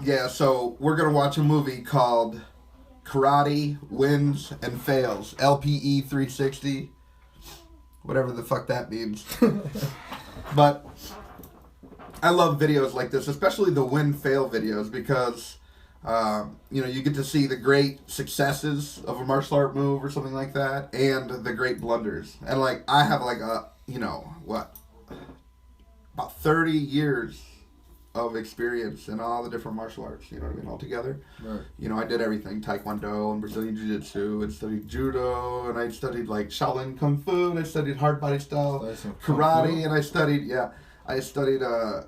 Yeah, so we're going to watch a movie called Karate Wins and Fails. LPE 360. Whatever the fuck that means. But I love videos like this, especially the win-fail videos, because, you get to see the great successes of a martial art move or something like that, and the great blunders. And, I have, about 30 years of experience in all the different martial arts, you know what I mean, altogether. Right. I did everything, Taekwondo and Brazilian Jiu-Jitsu, and studied Judo, and I studied, Shaolin Kung Fu, and I studied hard body style, karate, and I studied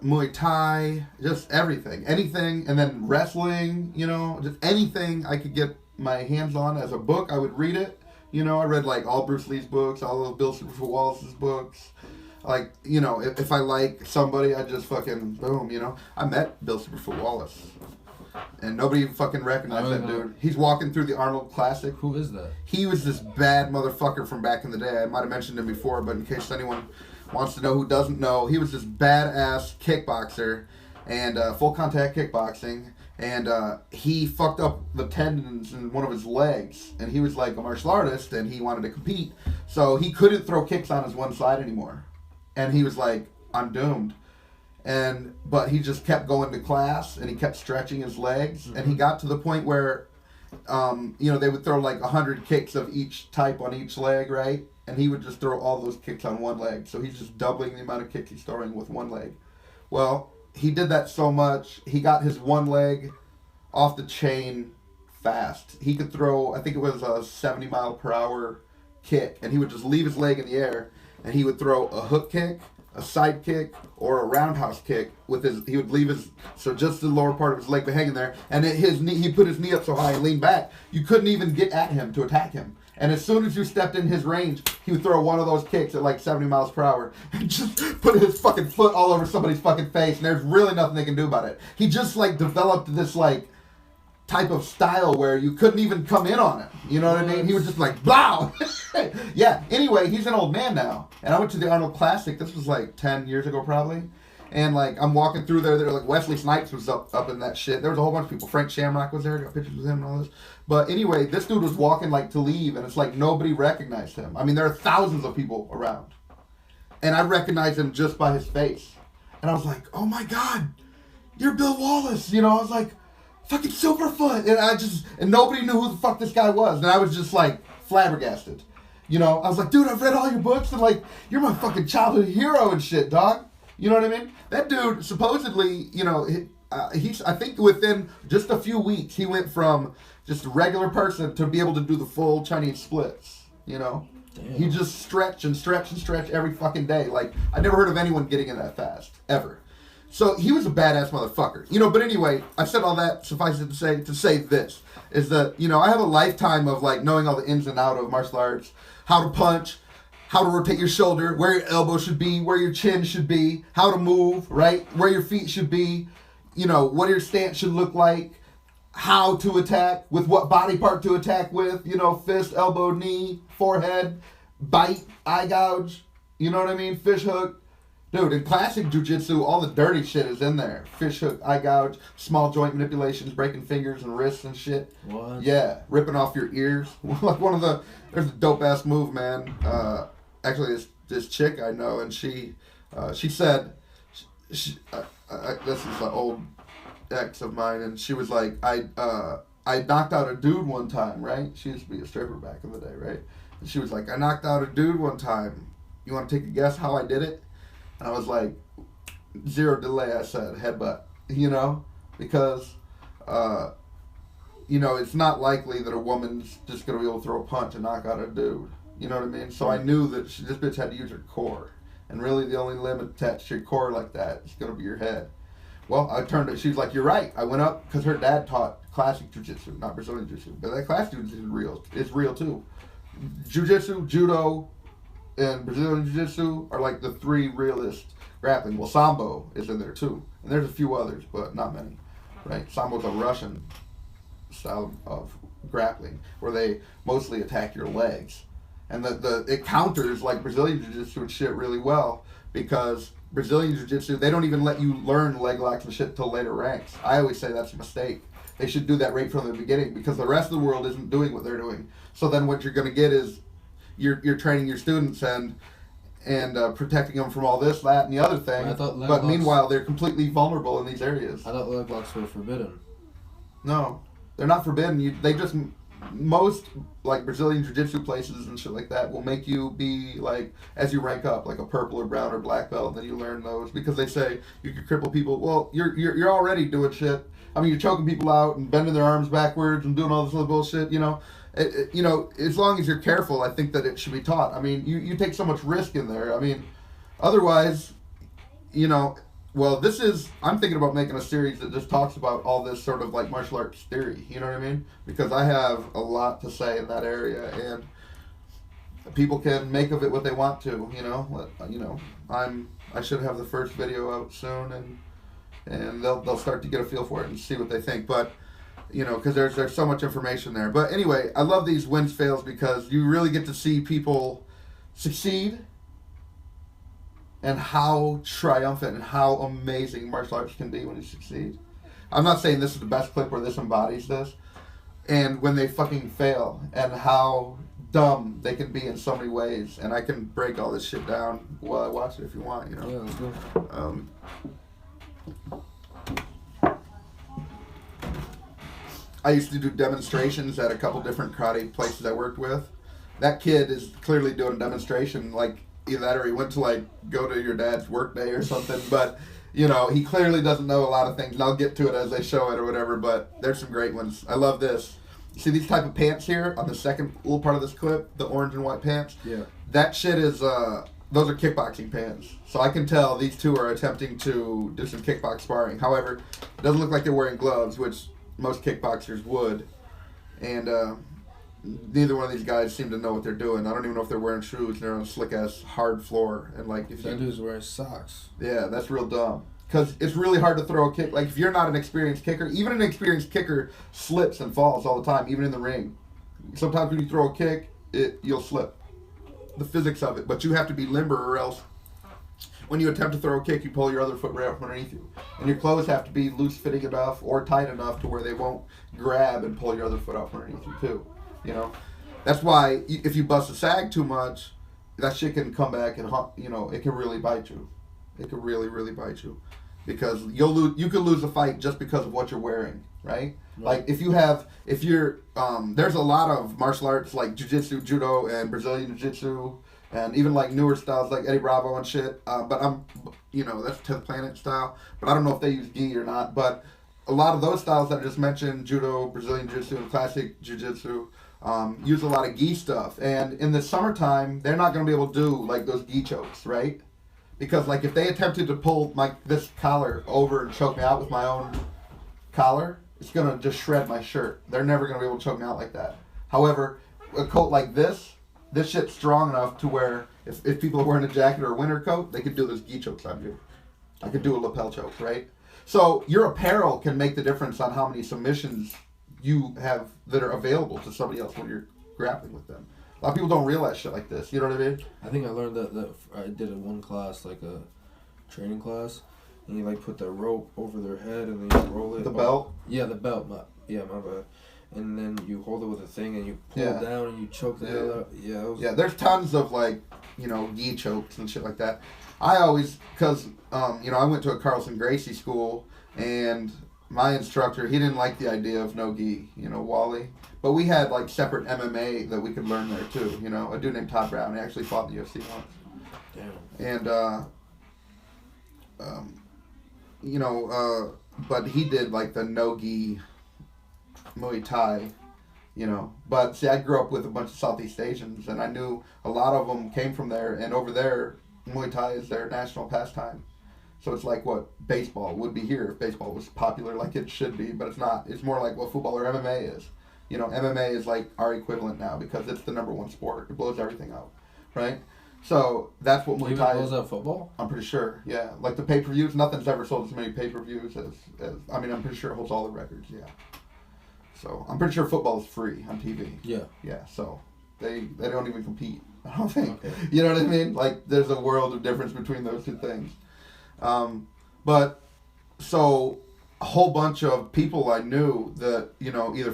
Muay Thai, just everything, anything, and then wrestling, just anything I could get my hands on as a book, I would read it. I read, all Bruce Lee's books, all of Bill Super Wallace's books. If I like somebody, I just fucking, boom, I met Bill Superfoot Wallace. And nobody even fucking recognized that dude. He's walking through the Arnold Classic. Who is that? He was this bad motherfucker from back in the day. I might have mentioned him before, but in case anyone wants to know who doesn't know, he was this badass kickboxer and full contact kickboxing. And he fucked up the tendons in one of his legs. And he was a martial artist and he wanted to compete. So he couldn't throw kicks on his one side anymore. And he was like, I'm doomed. But he just kept going to class and he kept stretching his legs. Mm-hmm. And he got to the point where, they would throw 100 kicks of each type on each leg, right? And he would just throw all those kicks on one leg. So he's just doubling the amount of kicks he's throwing with one leg. Well, he did that so much, he got his one leg off the chain fast. He could throw, I think it was a 70 mile per hour kick. And he would just leave his leg in the air. And he would throw a hook kick, a side kick, or a roundhouse kick with he would leave so just the lower part of his leg would hang in there. And his knee, he put his knee up so high and leaned back, you couldn't even get at him to attack him. And as soon as you stepped in his range, he would throw one of those kicks at 70 miles per hour and just put his fucking foot all over somebody's fucking face. And there's really nothing they can do about it. He just developed this type of style where you couldn't even come in on it. You know what I mean? He was just blah! Yeah, anyway, he's an old man now. And I went to the Arnold Classic. This was 10 years ago probably. And I'm walking through there. Wesley Snipes was up in that shit. There was a whole bunch of people. Frank Shamrock was there. Got pictures with him and all this. But anyway, this dude was walking to leave. And it's nobody recognized him. I mean, there are thousands of people around. And I recognized him just by his face. And I was like, oh my God, you're Bill Wallace. I was like, fucking Silverfoot. And nobody knew who the fuck this guy was. And I was just flabbergasted. I was like, dude, I've read all your books and you're my fucking childhood hero and shit, dog. You know what I mean? That dude, supposedly, he's, I think within just a few weeks, he went from just a regular person to be able to do the full Chinese splits, Damn. He just stretch and stretch and stretch every fucking day. I never heard of anyone getting in that fast, ever. So he was a badass motherfucker. But anyway, I said all that, suffice it to say this, is that, I have a lifetime of knowing all the ins and outs of martial arts, how to punch, how to rotate your shoulder, where your elbow should be, where your chin should be, how to move, right? Where your feet should be, what your stance should look like, how to attack, with what body part to attack with, fist, elbow, knee, forehead, bite, eye gouge, you know what I mean? Fish hook. Dude, in classic jiu-jitsu, all the dirty shit is in there. Fish hook, eye gouge, small joint manipulations, breaking fingers and wrists and shit. What? Yeah, ripping off your ears. There's a dope-ass move, man. Actually, this chick I know, and she said, this is an old ex of mine, and she was like, I knocked out a dude one time, right? She used to be a stripper back in the day, right? And she was like, I knocked out a dude one time. You want to take a guess how I did it? And I was like, zero delay, I said, headbutt, because, it's not likely that a woman's just going to be able to throw a punch and knock out a dude, you know what I mean? So I knew that this bitch had to use her core, and really the only limit attached to your core like that is going to be your head. Well, I turned it, she's like, you're right. I went up, because her dad taught classic jiu-jitsu, not Brazilian jiu-jitsu, but that classic jiu-jitsu is real too. Jiu-jitsu, judo, and Brazilian Jiu-Jitsu are the three realist grappling. Well, Sambo is in there too. And there's a few others, but not many. Right? Sambo's a Russian style of grappling where they mostly attack your legs. And it counters Brazilian Jiu-Jitsu and shit really well because Brazilian Jiu-Jitsu, they don't even let you learn leg locks and shit till later ranks. I always say that's a mistake. They should do that right from the beginning because the rest of the world isn't doing what they're doing. So then what you're going to get is you're training your students and protecting them from all this, that, and the other thing. But meanwhile, they're completely vulnerable in these areas. I thought leg locks were forbidden. No, they're not forbidden. They just, most like Brazilian Jiu-Jitsu places and shit like that will make you be like, as you rank up, like a purple or brown or black belt, and then you learn those because they say you can cripple people. Well, you're already doing shit. I mean, you're choking people out and bending their arms backwards and doing all this other bullshit. You know, as long as you're careful, I think that it should be taught. I mean, you take so much risk in there. I mean, otherwise, well, I'm thinking about making a series that just talks about all this sort of like martial arts theory, you know what I mean? Because I have a lot to say in that area, and people can make of it what they want to, I should have the first video out soon, and they'll start to get a feel for it and see what they think, but, because there's so much information there. But anyway, I love these wins, fails, because you really get to see people succeed, and how triumphant and how amazing martial arts can be when you succeed. I'm not saying this is the best clip where this embodies this. And when they fucking fail, and how dumb they can be in so many ways. And I can break all this shit down while I watch it if you want, Yeah, let's go. I used to do demonstrations at a couple different karate places I worked with. That kid is clearly doing a demonstration, like, either that or he went to like go to your dad's work day or something, but he clearly doesn't know a lot of things, and I'll get to it as they show it or whatever, but there's some great ones. I love this. See these type of pants here on the second little part of this clip, the orange and white pants? Yeah. That shit is, those are kickboxing pants. So I can tell these two are attempting to do some kickbox sparring. However, it doesn't look like they're wearing gloves, which most kickboxers would. And, neither one of these guys seem to know what they're doing. I don't even know if they're wearing shoes. They're on a slick ass hard floor, and like if that dude's wearing socks. Yeah, that's real dumb. Because it's really hard to throw a kick. Like if you're not an experienced kicker, even an experienced kicker slips and falls all the time, even in the ring. Sometimes when you throw a kick, you'll slip. The physics of it, but you have to be limber, or else when you attempt to throw a kick, you pull your other foot right up underneath you, and your clothes have to be loose fitting enough or tight enough to where they won't grab and pull your other foot up underneath you too. That's why if you bust a sag too much, that shit can come back and it can really bite you. It can really, really bite you, because you could lose a fight just because of what you're wearing, right? Like if you're there's a lot of martial arts like jiu-jitsu, judo, and Brazilian jiu-jitsu, and even like newer styles like Eddie Bravo and shit. But that's 10th Planet style. But I don't know if they use gi or not. But a lot of those styles that I just mentioned, judo, Brazilian jiu-jitsu, and classic jiu-jitsu, use a lot of gi stuff. And in the summertime, they're not going to be able to do like those gi chokes, right? Because like if they attempted to pull this collar over and choke me out with my own collar, it's going to just shred my shirt. They're never going to be able to choke me out like that. However, a coat like this shit's strong enough to where if people are wearing a jacket or a winter coat, they could do those gi chokes on you. I could do a lapel choke, right? So your apparel can make the difference on how many submissions you have that are available to somebody else when you're grappling with them. A lot of people don't realize shit like this. You know what I mean? I think I learned that I did in one class, like a training class, and you like put the rope over their head and then you roll it. The belt? Yeah, the belt. My bad. And then you hold it with a thing and you pull it down and you choke the hell out. Yeah, there's tons of like, gi chokes and shit like that. I always, because, I went to a Carlson Gracie school, and my instructor, he didn't like the idea of no gi, Wally. But we had like separate MMA that we could learn there too, a dude named Todd Brown. He actually fought in the UFC once. Damn. And, but he did like the no gi Muay Thai, But see, I grew up with a bunch of Southeast Asians, and I knew a lot of them came from there, and over there, Muay Thai is their national pastime. So it's like what baseball would be here if baseball was popular like it should be, but it's not. It's more like what football or MMA is. MMA is like our equivalent now because it's the number one sport. It blows everything out, right? So that's what Muay Thai is. Blows out football? I'm pretty sure, yeah. Like the pay-per-views, nothing's ever sold as many pay-per-views as I'm pretty sure it holds all the records, yeah. So I'm pretty sure football is free on TV. Yeah. Yeah, so they don't even compete. I don't think. Okay. You know what I mean? Like, there's a world of difference between those two things. But, so, a whole bunch of people I knew that, you know, either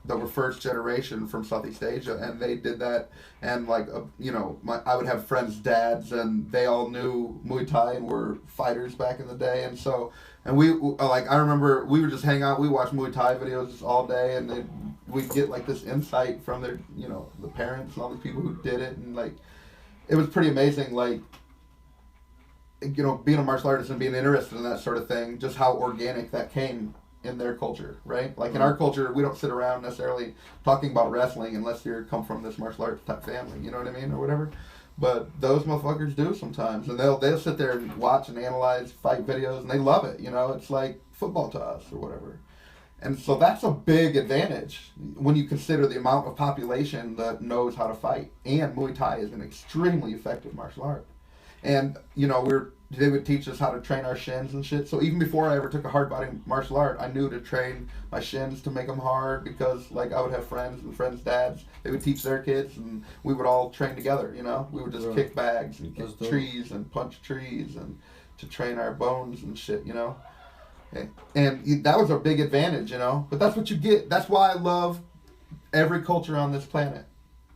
that were first generation from Southeast Asia, and they did that, and like, you know, I would have friends' dads, and they all knew Muay Thai and were fighters back in the day, and so, and we, like, I remember we would just hang out, we watched Muay Thai videos just all day, and we'd get like this insight from their, you know, the parents and all the people who did it, and like, it was pretty amazing, like, you know, being a martial artist and being interested in that sort of thing, just how organic that came in their culture, right? Like in our culture, we don't sit around necessarily talking about wrestling unless you come from this martial arts type family, you know what I mean, or whatever. But those motherfuckers do sometimes, and they'll sit there and watch and analyze fight videos, and they love it, you know. It's like football to us or whatever. And so that's a big advantage when you consider the amount of population that knows how to fight. And Muay Thai is an extremely effective martial art. And, you know, they would teach us how to train our shins and shit. So even before I ever took a hard body martial art, I knew to train my shins to make them hard because, like, I would have friends and friends' dads. They would teach their kids, and we would all train together, you know? We would just kick bags and kick trees and punch trees and to train our bones and shit, you know? And that was a big advantage, you know? But that's what you get. That's why I love every culture on this planet.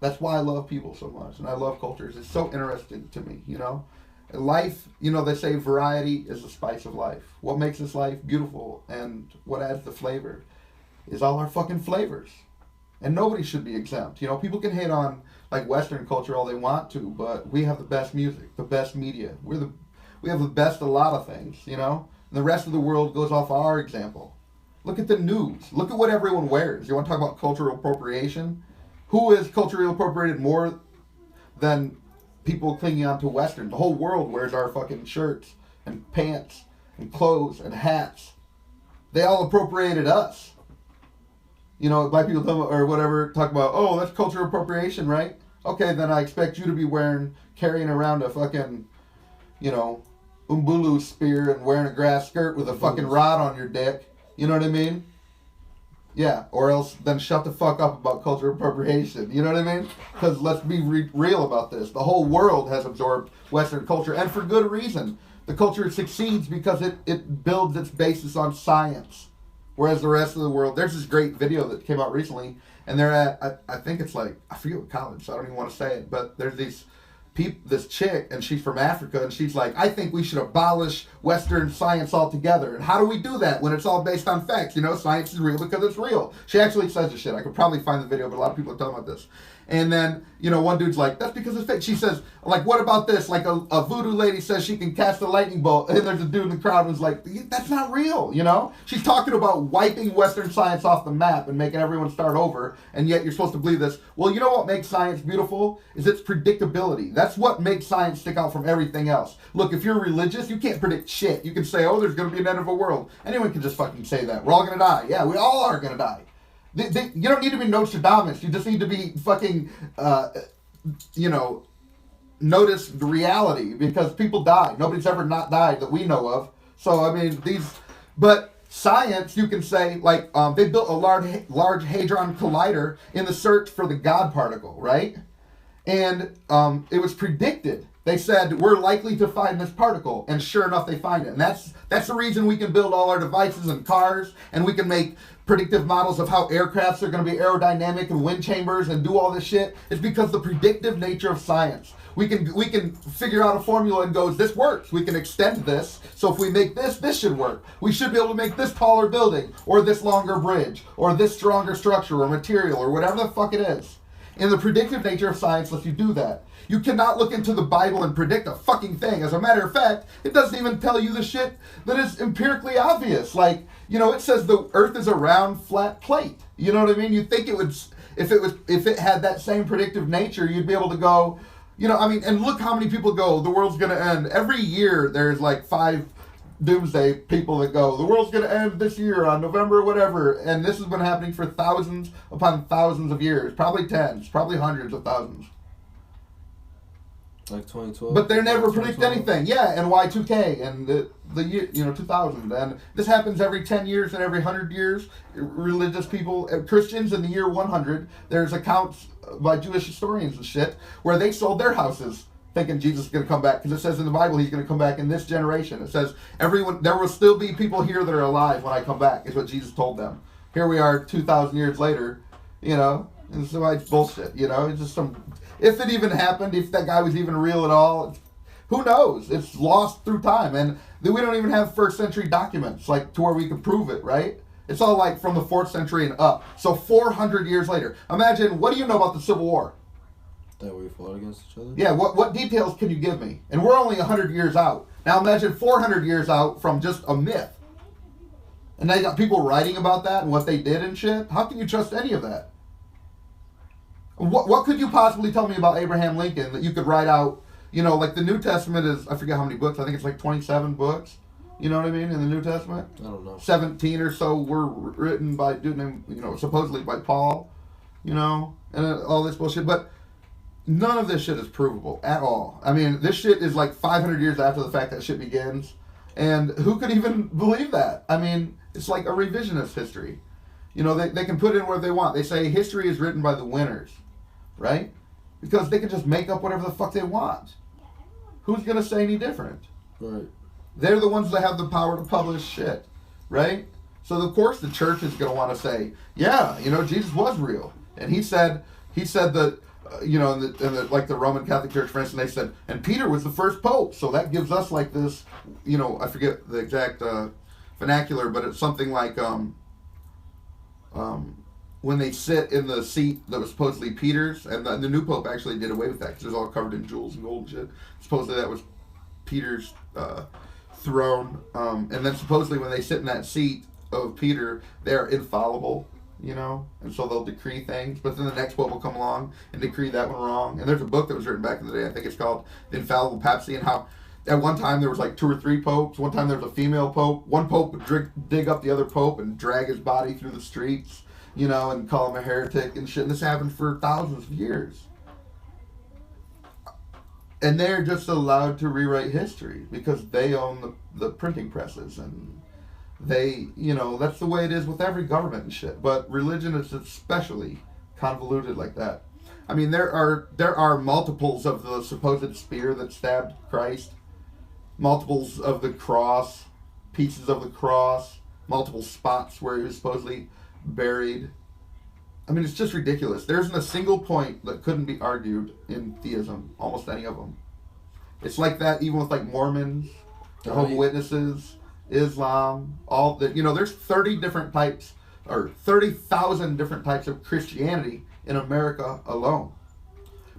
That's why I love people so much, and I love cultures. It's so interesting to me, you know? Life, you know, they say variety is the spice of life. What makes this life beautiful and what adds the flavor is all our fucking flavors. And nobody should be exempt. You know, people can hate on, like, Western culture all they want to, but we have the best music, the best media. We have the best of a lot of things, you know? And the rest of the world goes off our example. Look at the news. Look at what everyone wears. You want to talk about cultural appropriation? Who is culturally appropriated more than people clinging on to Western? The whole world wears our fucking shirts and pants and clothes and hats. They all appropriated us. You know, black people or whatever talk about, oh, that's cultural appropriation, right? Okay, then I expect you to be carrying around a fucking, you know, umbulu spear and wearing a grass skirt with a fucking rod on your dick. You know what I mean? Yeah, or else then shut the fuck up about cultural appropriation. You know what I mean? Because let's be real about this. The whole world has absorbed Western culture, and for good reason. The culture succeeds because it builds its basis on science. Whereas the rest of the world, there's this great video that came out recently, and they're at, I think it's like, I forget what college, so I don't even want to say it, but there's this chick, and she's from Africa, and she's like, I think we should abolish Western science altogether. And how do we do that when it's all based on facts? You know, science is real because it's real. She actually says this shit. I could probably find the video, but a lot of people are talking about this. And then, you know, one dude's like, that's because it's fake. She says, like, what about this? Like, a voodoo lady says she can cast a lightning bolt, and there's a dude in the crowd who's like, that's not real, you know? She's talking about wiping Western science off the map and making everyone start over, and yet you're supposed to believe this. Well, you know what makes science beautiful? Is its predictability. That's what makes science stick out from everything else. Look, if you're religious, you can't predict shit. You can say, oh, there's going to be an end of the world. Anyone can just fucking say that. We're all going to die. Yeah, we all are going to die. You don't need to be Nostradamus. You just need to be fucking, you know, notice the reality, because people die. Nobody's ever not died that we know of. So, I mean, but science, you can say, like, they built a large Hadron Collider in the search for the God particle, right? And it was predicted. They said, we're likely to find this particle, and sure enough, they find it. And that's the reason we can build all our devices and cars, and we can make predictive models of how aircrafts are going to be aerodynamic and wind chambers and do all this shit. It's because the predictive nature of science. We can figure out a formula and goes, this works. We can extend this. So if we make this should work. We should be able to make this taller building, or this longer bridge, or this stronger structure or material, or whatever the fuck it is. And the predictive nature of science lets you do that. You cannot look into the Bible and predict a fucking thing. As a matter of fact, it doesn't even tell you the shit that is empirically obvious. Like, you know, it says the earth is a round, flat plate. You know what I mean? You'd think it would, if it had that same predictive nature, you'd be able to go, you know, I mean, and look how many people go, the world's going to end. Every year there's like 5 doomsday people that go, the world's going to end this year on November whatever, and this has been happening for thousands upon thousands of years, probably tens, probably hundreds of thousands. Like 2012. But they never predict anything. Yeah, and Y2K and the year 2000, and this happens every 10 years and every 100 years. Religious people, Christians in the year 100, there's accounts by Jewish historians and shit where they sold their houses thinking Jesus is going to come back, because it says in the Bible he's going to come back in this generation. It says there will still be people here that are alive when I come back, is what Jesus told them. Here we are 2,000 years later, and so it's bullshit, it's just if it even happened, if that guy was even real at all, who knows? It's lost through time, and we don't even have first century documents like to where we can prove it, right? It's all like from the 4th century and up. So 400 years later, imagine, what do you know about the Civil War? That we fought against each other? Yeah, what details can you give me? And we're only 100 years out. Now imagine 400 years out from just a myth. And they got people writing about that and what they did and shit. How can you trust any of that? What could you possibly tell me about Abraham Lincoln that you could write out? Like the New Testament is, I forget how many books. I think it's like 27 books. You know what I mean? In the New Testament? I don't know. 17 or so were written by, supposedly by Paul. And all this bullshit. But none of this shit is provable at all. I mean, this shit is like 500 years after the fact that shit begins. And who could even believe that? I mean, it's like a revisionist history. They can put in where they want. They say history is written by the winners, right? Because they can just make up whatever the fuck they want. Who's going to say any different? Right. They're the ones that have the power to publish shit, right? So of course the church is going to want to say, yeah, Jesus was real. And he said that, like the Roman Catholic Church, for instance, they said, and Peter was the first pope. So that gives us like this, I forget the exact vernacular, but it's something like, when they sit in the seat that was supposedly Peter's, and the new pope actually did away with that because it was all covered in jewels and gold and shit. Supposedly that was Peter's throne, and then supposedly when they sit in that seat of Peter, they're infallible, and so they'll decree things. But then the next pope will come along and decree that one wrong. And there's a book that was written back in the day, I think it's called The Infallible Papacy, and how at one time there was like 2 or 3 popes. One time there was a female pope. One pope would dig up the other pope and drag his body through the streets, and call him a heretic and shit. And this happened for thousands of years. And they're just allowed to rewrite history because they own the printing presses, and they, that's the way it is with every government and shit. But religion is especially convoluted like that. I mean, there are multiples of the supposed spear that stabbed Christ, multiples of the cross, pieces of the cross, multiple spots where he was supposedly buried. I mean, it's just ridiculous. There isn't a single point that couldn't be argued in theism, almost any of them. It's like that even with like Mormons, Jehovah's Witnesses, Islam, all the, there's 30 different types, or 30,000 different types of Christianity in America alone.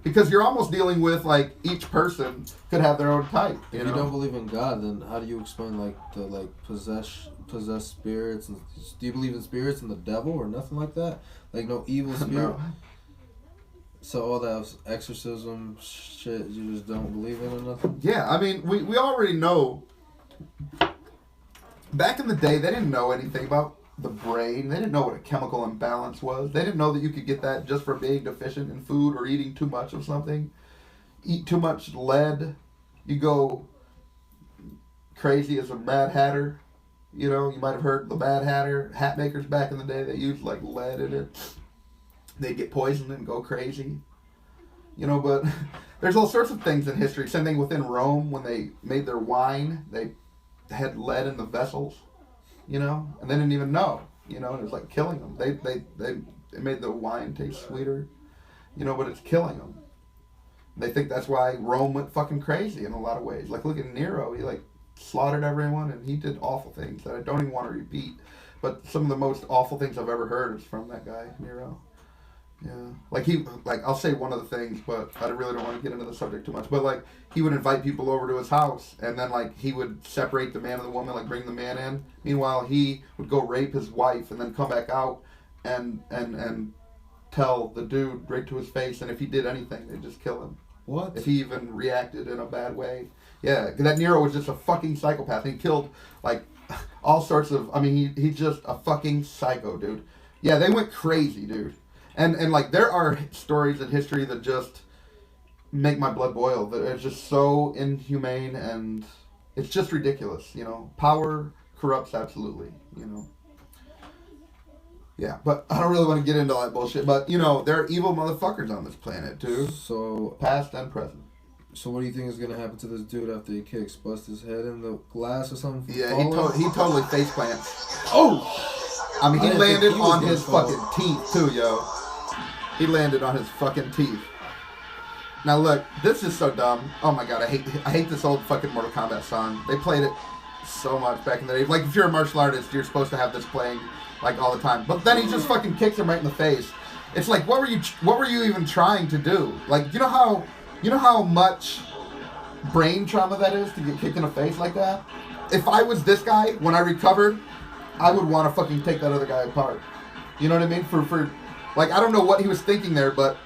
Because you're almost dealing with, like, each person could have their own type. If you don't believe in God, then how do you explain, like, the, possessed spirits? And, do you believe in spirits and the devil or nothing like that? Like, no evil spirit? No. So all that exorcism shit, you just don't believe in or nothing? Yeah, I mean, we already know. Back in the day, they didn't know anything about the brain. They didn't know what a chemical imbalance was. They didn't know that you could get that just for being deficient in food or eating too much of something. Eat too much lead, you go crazy as a Mad Hatter. You might have heard the Mad Hatter hat makers back in the day. They used like lead in it. They get poisoned and go crazy. But there's all sorts of things in history. Same thing within Rome when they made their wine. They had lead in the vessels. And they didn't even know, and it was like killing them. They made the wine taste sweeter, but it's killing them. They think that's why Rome went fucking crazy in a lot of ways. Like, look at Nero. He, like, slaughtered everyone, and he did awful things that I don't even want to repeat. But some of the most awful things I've ever heard is from that guy, Nero. Yeah. I'll say one of the things, but I really don't want to get into the subject too much. But, like, he would invite people over to his house, and then, like, he would separate the man and the woman, like, bring the man in. Meanwhile, he would go rape his wife and then come back out and tell the dude right to his face, and if he did anything, they'd just kill him. What? If he even reacted in a bad way. Yeah, that Nero was just a fucking psychopath. He killed, like, all sorts of... I mean, he's just a fucking psycho, dude. Yeah, they went crazy, dude. And like, there are stories in history that just make my blood boil. It's just so inhumane and it's just ridiculous, you know. Power corrupts absolutely, you know. Yeah, but I don't really want to get into all that bullshit. But, you know, there are evil motherfuckers on this planet, too. So, past and present. So what do you think is going to happen to this dude after he kicks? Bust his head in the glass or something? Yeah, he totally face plants. Oh! I mean, he landed on his fucking teeth, too, yo. He landed on his fucking teeth. Now, look, this is so dumb. Oh, my God, I hate this old fucking Mortal Kombat song. They played it so much back in the day. Like, if you're a martial artist, you're supposed to have this playing, like, all the time. But then he just fucking kicks him right in the face. It's like, what were you even trying to do? Like, you know how much brain trauma that is to get kicked in the face like that? If I was this guy, when I recovered, I would want to fucking take that other guy apart. You know what I mean? For like, I don't know what he was thinking there, but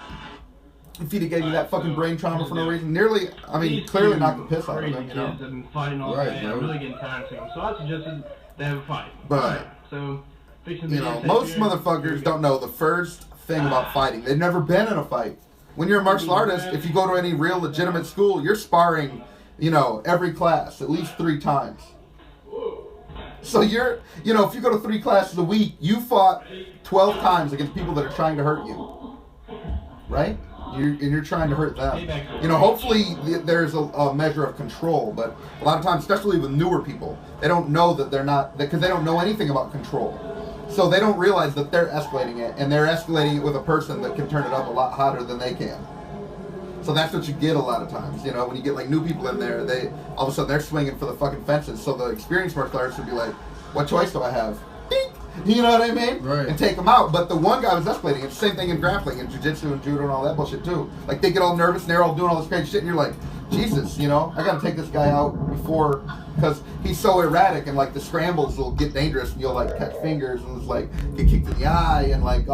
if he'd have gave me that fucking brain trauma for no reason, clearly knocked the piss out of him, you know? Kids have been fighting all day, I'm really getting tired soon. So I suggested they have a fight. But, so, you know, most motherfuckers don't know the first thing about fighting. They've never been in a fight. When you're a martial artist, if you go to any real legitimate school, you're sparring, you know, every class at least 3 times. So if you go to 3 classes a week, you fought 12 times against people that are trying to hurt you. Right? You're trying to hurt them. You know, hopefully there's a measure of control, but a lot of times, especially with newer people, they don't know that they're not, because they don't know anything about control. So they don't realize that they're escalating it, and they're escalating it with a person that can turn it up a lot hotter than they can. So that's what you get a lot of times, you know, when you get like new people in there, all of a sudden they're swinging for the fucking fences. So the experienced martial artists would be like, what choice do I have? Ding! You know what I mean? Right. And take them out. But the one guy was escalating. It's the same thing in grappling and jiu-jitsu and judo and all that bullshit too. Like they get all nervous and they're all doing all this crazy shit and you're like, Jesus, you know, I gotta take this guy out before, because he's so erratic and like the scrambles will get dangerous and you'll like catch fingers and it's like get kicked in the eye and like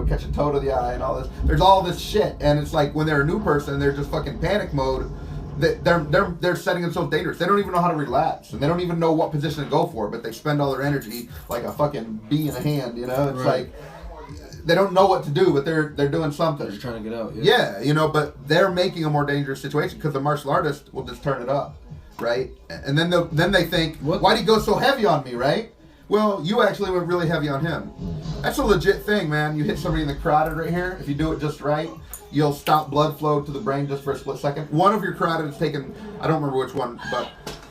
catch a toe to the eye and all this. There's all this shit and it's like when they're a new person, they're just fucking panic mode. They're setting themselves dangerous. They don't even know how to relax, and they don't even know what position to go for. But they spend all their energy like a fucking bee in a hand. You know, it's right. Like they don't know what to do, but they're doing something. They're just trying to get out. Yeah, you know, but they're making a more dangerous situation because the martial artist will just turn it up, right? And then they think, why'd he go so heavy on me, right? Well, you actually went really heavy on him. That's a legit thing, man. You hit somebody in the carotid right here. If you do it just right, you'll stop blood flow to the brain just for a split second. One of your carotid is taken, I don't remember which one, but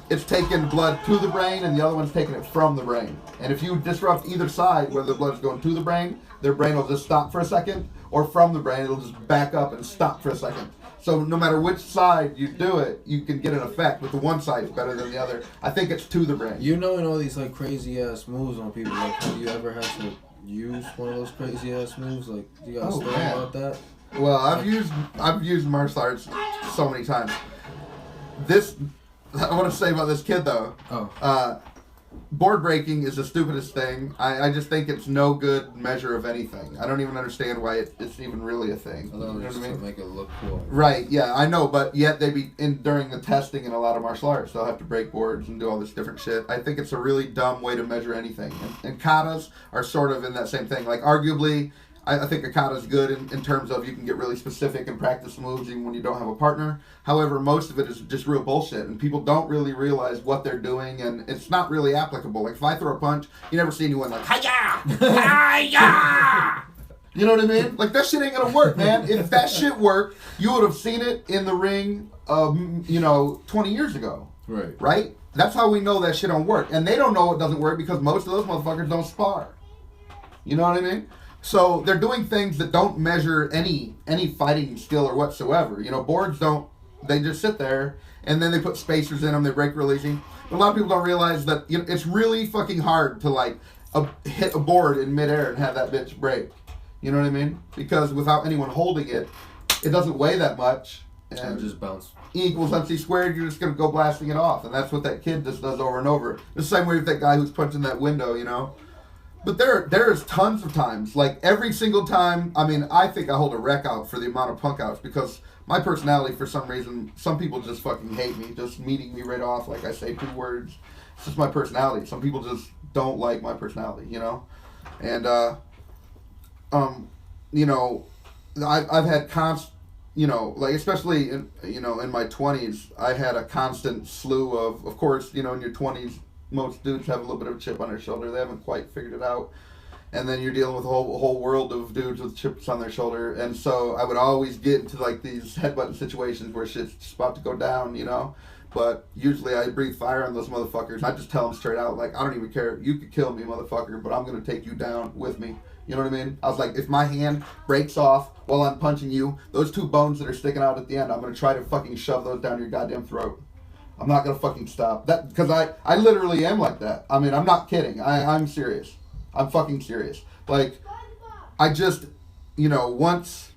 it's taking blood to the brain and the other one's taking it from the brain. And if you disrupt either side, whether the blood's going to the brain, their brain will just stop for a second, or from the brain, it'll just back up and stop for a second. So no matter which side you do it, you can get an effect, but the one side is better than the other. I think it's to the brain. You know, in all these like crazy ass moves on people, like have you ever had to use one of those crazy ass moves? Like, do you got a story about that? Well, I've used martial arts so many times. I want to say about this kid though. Board breaking is the stupidest thing. I just think it's no good measure of anything. I don't even understand why it's even really a thing. I thought it was just to make it look cool. Right, yeah, I know, but yet during the testing in a lot of martial arts, they'll have to break boards and do all this different shit. I think it's a really dumb way to measure anything. And katas are sort of in that same thing. Like, arguably, I think a kata is good in terms of you can get really specific and practice moves even when you don't have a partner. However, most of it is just real bullshit, and people don't really realize what they're doing, and it's not really applicable. Like, if I throw a punch, you never see anyone like, hi-ya! Hi-ya! You know what I mean? Like, that shit ain't gonna work, man. If that shit worked, you would have seen it in the ring, 20 years ago. Right. Right? That's how we know that shit don't work. And they don't know it doesn't work because most of those motherfuckers don't spar. You know what I mean? So they're doing things that don't measure any fighting skill or whatsoever. You know, boards don't, they just sit there and then they put spacers in them, they break real easy. But a lot of people don't realize that it's really fucking hard to like hit a board in midair and have that bitch break. You know what I mean? Because without anyone holding it, it doesn't weigh that much. And just bounce. E equals MC squared, you're just going to go blasting it off. And that's what that kid just does over and over. The same way with that guy who's punching that window, you know? But there's tons of times, like every single time. I mean, I think I hold a wreck out for the amount of punk outs because my personality, for some reason, some people just fucking hate me, just meeting me right off. Like I say 2 words. It's just my personality. Some people just don't like my personality, you know? And, I've had you know, like especially in my 20s, I had a constant slew of course, you know, in your 20s, most dudes have a little bit of a chip on their shoulder. They haven't quite figured it out. And then you're dealing with a whole world of dudes with chips on their shoulder. And so I would always get into like these headbutting situations where shit's just about to go down, you know. But usually I breathe fire on those motherfuckers. I just tell them straight out, like, I don't even care. You could kill me, motherfucker, but I'm going to take you down with me. You know what I mean? I was like, if my hand breaks off while I'm punching you, those two bones that are sticking out at the end, I'm going to try to fucking shove those down your goddamn throat. I'm not going to fucking stop. That because I literally am like that. I mean, I'm not kidding. I'm serious. I'm fucking serious. Like, I just, you know, once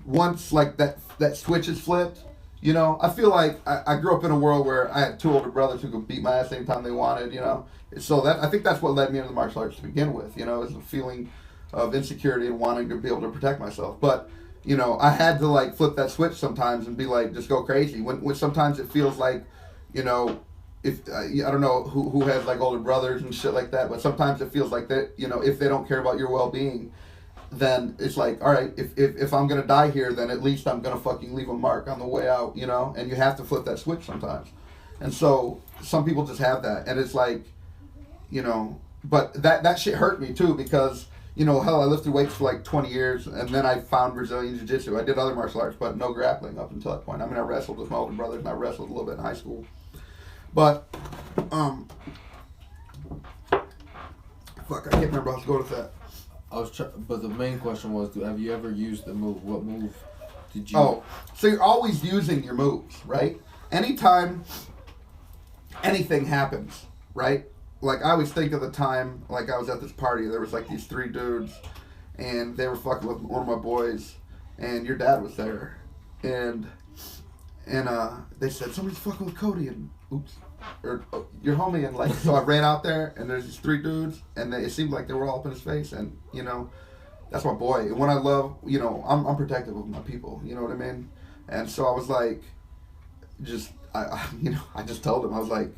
like that switch is flipped, you know, I feel like I grew up in a world where I had two older brothers who could beat my ass anytime they wanted, you know. So that I think that's what led me into the martial arts to begin with, you know, is a feeling of insecurity and wanting to be able to protect myself. But, you know, I had to like flip that switch sometimes and be like, just go crazy. When sometimes it feels like, you know, if I don't know who has like older brothers and shit like that, but sometimes it feels like that, you know, if they don't care about your well-being, then it's like, all right, if I'm gonna die here, then at least I'm gonna fucking leave a mark on the way out, you know. And you have to flip that switch sometimes. And so some people just have that, and it's like, you know, but that shit hurt me too because, you know, hell, I lifted weights for like 20 years, and then I found Brazilian Jiu-Jitsu. I did other martial arts, but no grappling up until that point. I mean, I wrestled with my older brothers, and I wrestled a little bit in high school. But, fuck, I can't remember how to go with that. But the main question was, have you ever used the move? What move did you... Oh, so you're always using your moves, right? Anytime anything happens, right? Like, I always think of the time, like, I was at this party, there was, like, these three dudes, and they were fucking with one of my boys, and your dad was there, and they said, somebody's fucking with Cody, and, oops, or your homie, and, like, so I ran out there, and there's these three dudes, and it seemed like they were all up in his face, and, you know, that's my boy, and when I love, you know, I'm protective of my people, you know what I mean, and so I was like, I just told him, I was like,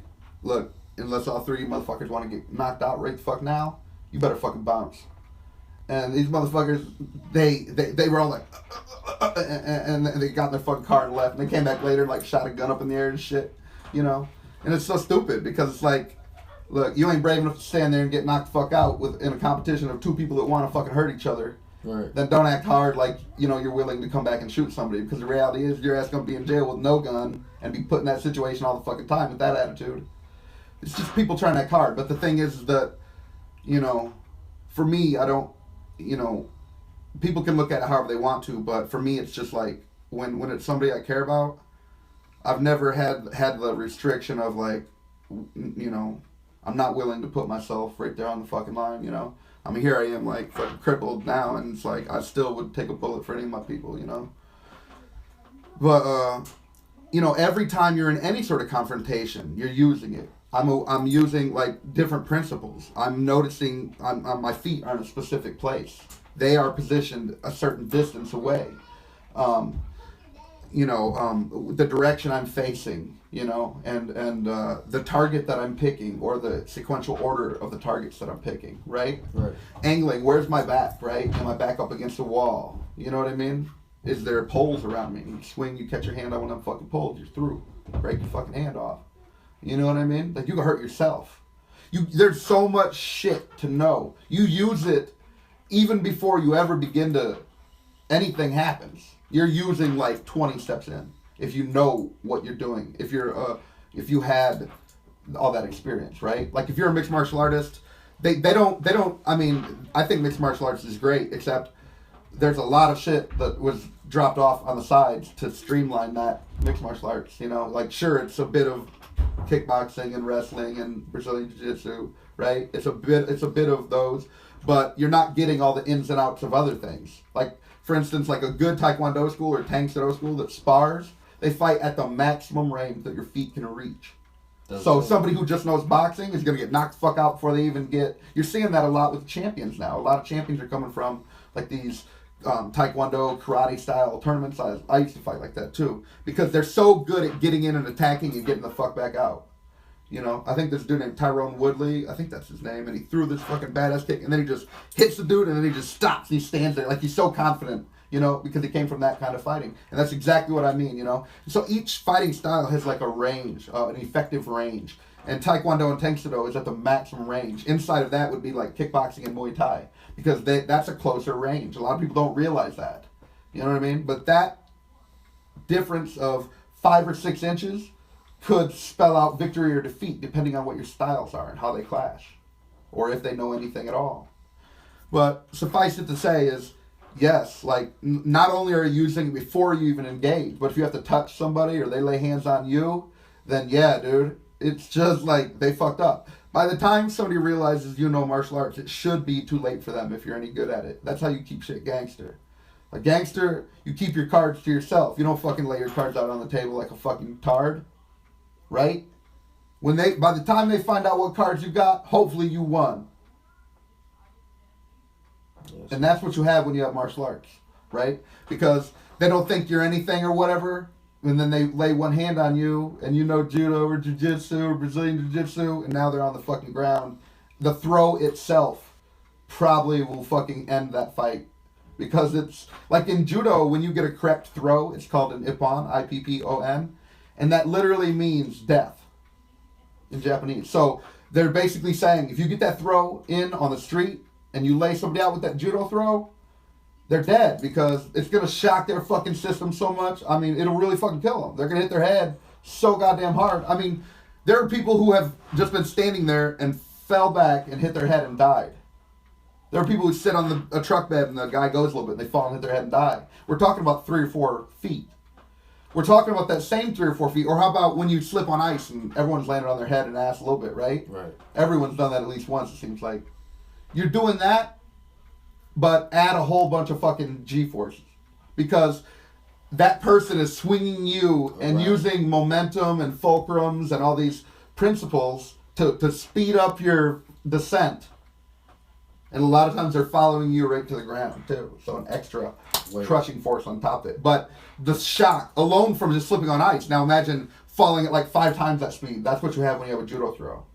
look, unless all three of you motherfuckers want to get knocked out right the fuck now, you better fucking bounce. And these motherfuckers, they were all like, and they got in their fucking car and left. And they came back later and like shot a gun up in the air and shit, you know. And it's so stupid because it's like, look, you ain't brave enough to stand there and get knocked the fuck out in a competition of two people that want to fucking hurt each other. Right. Then don't act hard like, you know, you're willing to come back and shoot somebody, because the reality is your ass gonna be in jail with no gun and be put in that situation all the fucking time with that attitude. It's just people trying to act hard. But the thing is that, you know, for me, I don't, you know, people can look at it however they want to, but for me, it's just like, when it's somebody I care about, I've never had the restriction of like, you know, I'm not willing to put myself right there on the fucking line, you know. I mean, here I am, like, fucking crippled now, and it's like, I still would take a bullet for any of my people, you know. But, you know, every time you're in any sort of confrontation, you're using it. I'm using, like, different principles. I'm noticing my feet are in a specific place. They are positioned a certain distance away. You know, the direction I'm facing, you know, and the target that I'm picking, or the sequential order of the targets that I'm picking, right? Right. Angling, where's my back, right? Am I back up against the wall? You know what I mean? Is there poles around me? You swing, you catch your hand on one of them fucking poles, you're through. Break your fucking hand off. You know what I mean? Like, you can hurt yourself. There's so much shit to know. You use it even before you ever begin to, anything happens. You're using like 20 steps in, if you know what you're doing. If you had all that experience, right? Like, if you're a mixed martial artist, they don't. I mean, I think mixed martial arts is great, except there's a lot of shit that was dropped off on the sides to streamline that mixed martial arts. You know, like, sure, it's a bit of kickboxing and wrestling and Brazilian Jiu-Jitsu, right? It's a bit of those, but you're not getting all the ins and outs of other things. Like, for instance, like a good Taekwondo school or Tang Soo school that spars, they fight at the maximum range that your feet can reach. So somebody who just knows boxing is going to get knocked the fuck out before they even get... You're seeing that a lot with champions now. A lot of champions are coming from like these Taekwondo, karate style tournaments. I used to fight like that too, because they're so good at getting in and attacking and getting the fuck back out. You know, I think this dude named Tyrone Woodley, I think that's his name, and he threw this fucking badass kick, and then he just hits the dude, and then he just stops, and he stands there like he's so confident you know, because it came from that kind of fighting. And that's exactly what I mean, you know. So each fighting style has like a range, an effective range. And Taekwondo and Tang Soo Do is at the maximum range. Inside of that would be like kickboxing and Muay Thai, because that's a closer range. A lot of people don't realize that. You know what I mean? But that difference of 5 or 6 inches could spell out victory or defeat depending on what your styles are and how they clash, or if they know anything at all. But suffice it to say is, yes, like not only are you using it before you even engage, but if you have to touch somebody or they lay hands on you, then yeah, dude, it's just like they fucked up. By the time somebody realizes you know martial arts, it should be too late for them if you're any good at it. That's how you keep shit gangster. A gangster, you keep your cards to yourself. You don't fucking lay your cards out on the table like a fucking tard. Right? By the time they find out what cards you got, hopefully you won. Yes. And that's what you have when you have martial arts, right? Because they don't think you're anything or whatever, and then they lay one hand on you, and you know judo or jiu-jitsu or Brazilian jiu-jitsu, and now they're on the fucking ground. The throw itself probably will fucking end that fight. Because it's, like in judo, when you get a correct throw, it's called an ippon, I-P-P-O-N, and that literally means death in Japanese. So they're basically saying, if you get that throw in on the street, and you lay somebody out with that judo throw, they're dead, because it's going to shock their fucking system so much. I mean, it'll really fucking kill them. They're going to hit their head so goddamn hard. I mean, there are people who have just been standing there and fell back and hit their head and died. There are people who sit on a truck bed and the guy goes a little bit and they fall and hit their head and die. We're talking about 3 or 4 feet. We're talking about that same 3 or 4 feet. Or how about when you slip on ice and everyone's landed on their head and ass a little bit, right? Right. Everyone's done that at least once, it seems like. You're doing that, but add a whole bunch of fucking G-forces. Because that person is swinging you and using momentum and fulcrums and all these principles to speed up your descent. And a lot of times they're following you right to the ground, too. So an extra crushing force on top of it. But the shock, alone from just slipping on ice. Now imagine falling at like 5 times that speed. That's what you have when you have a judo throw.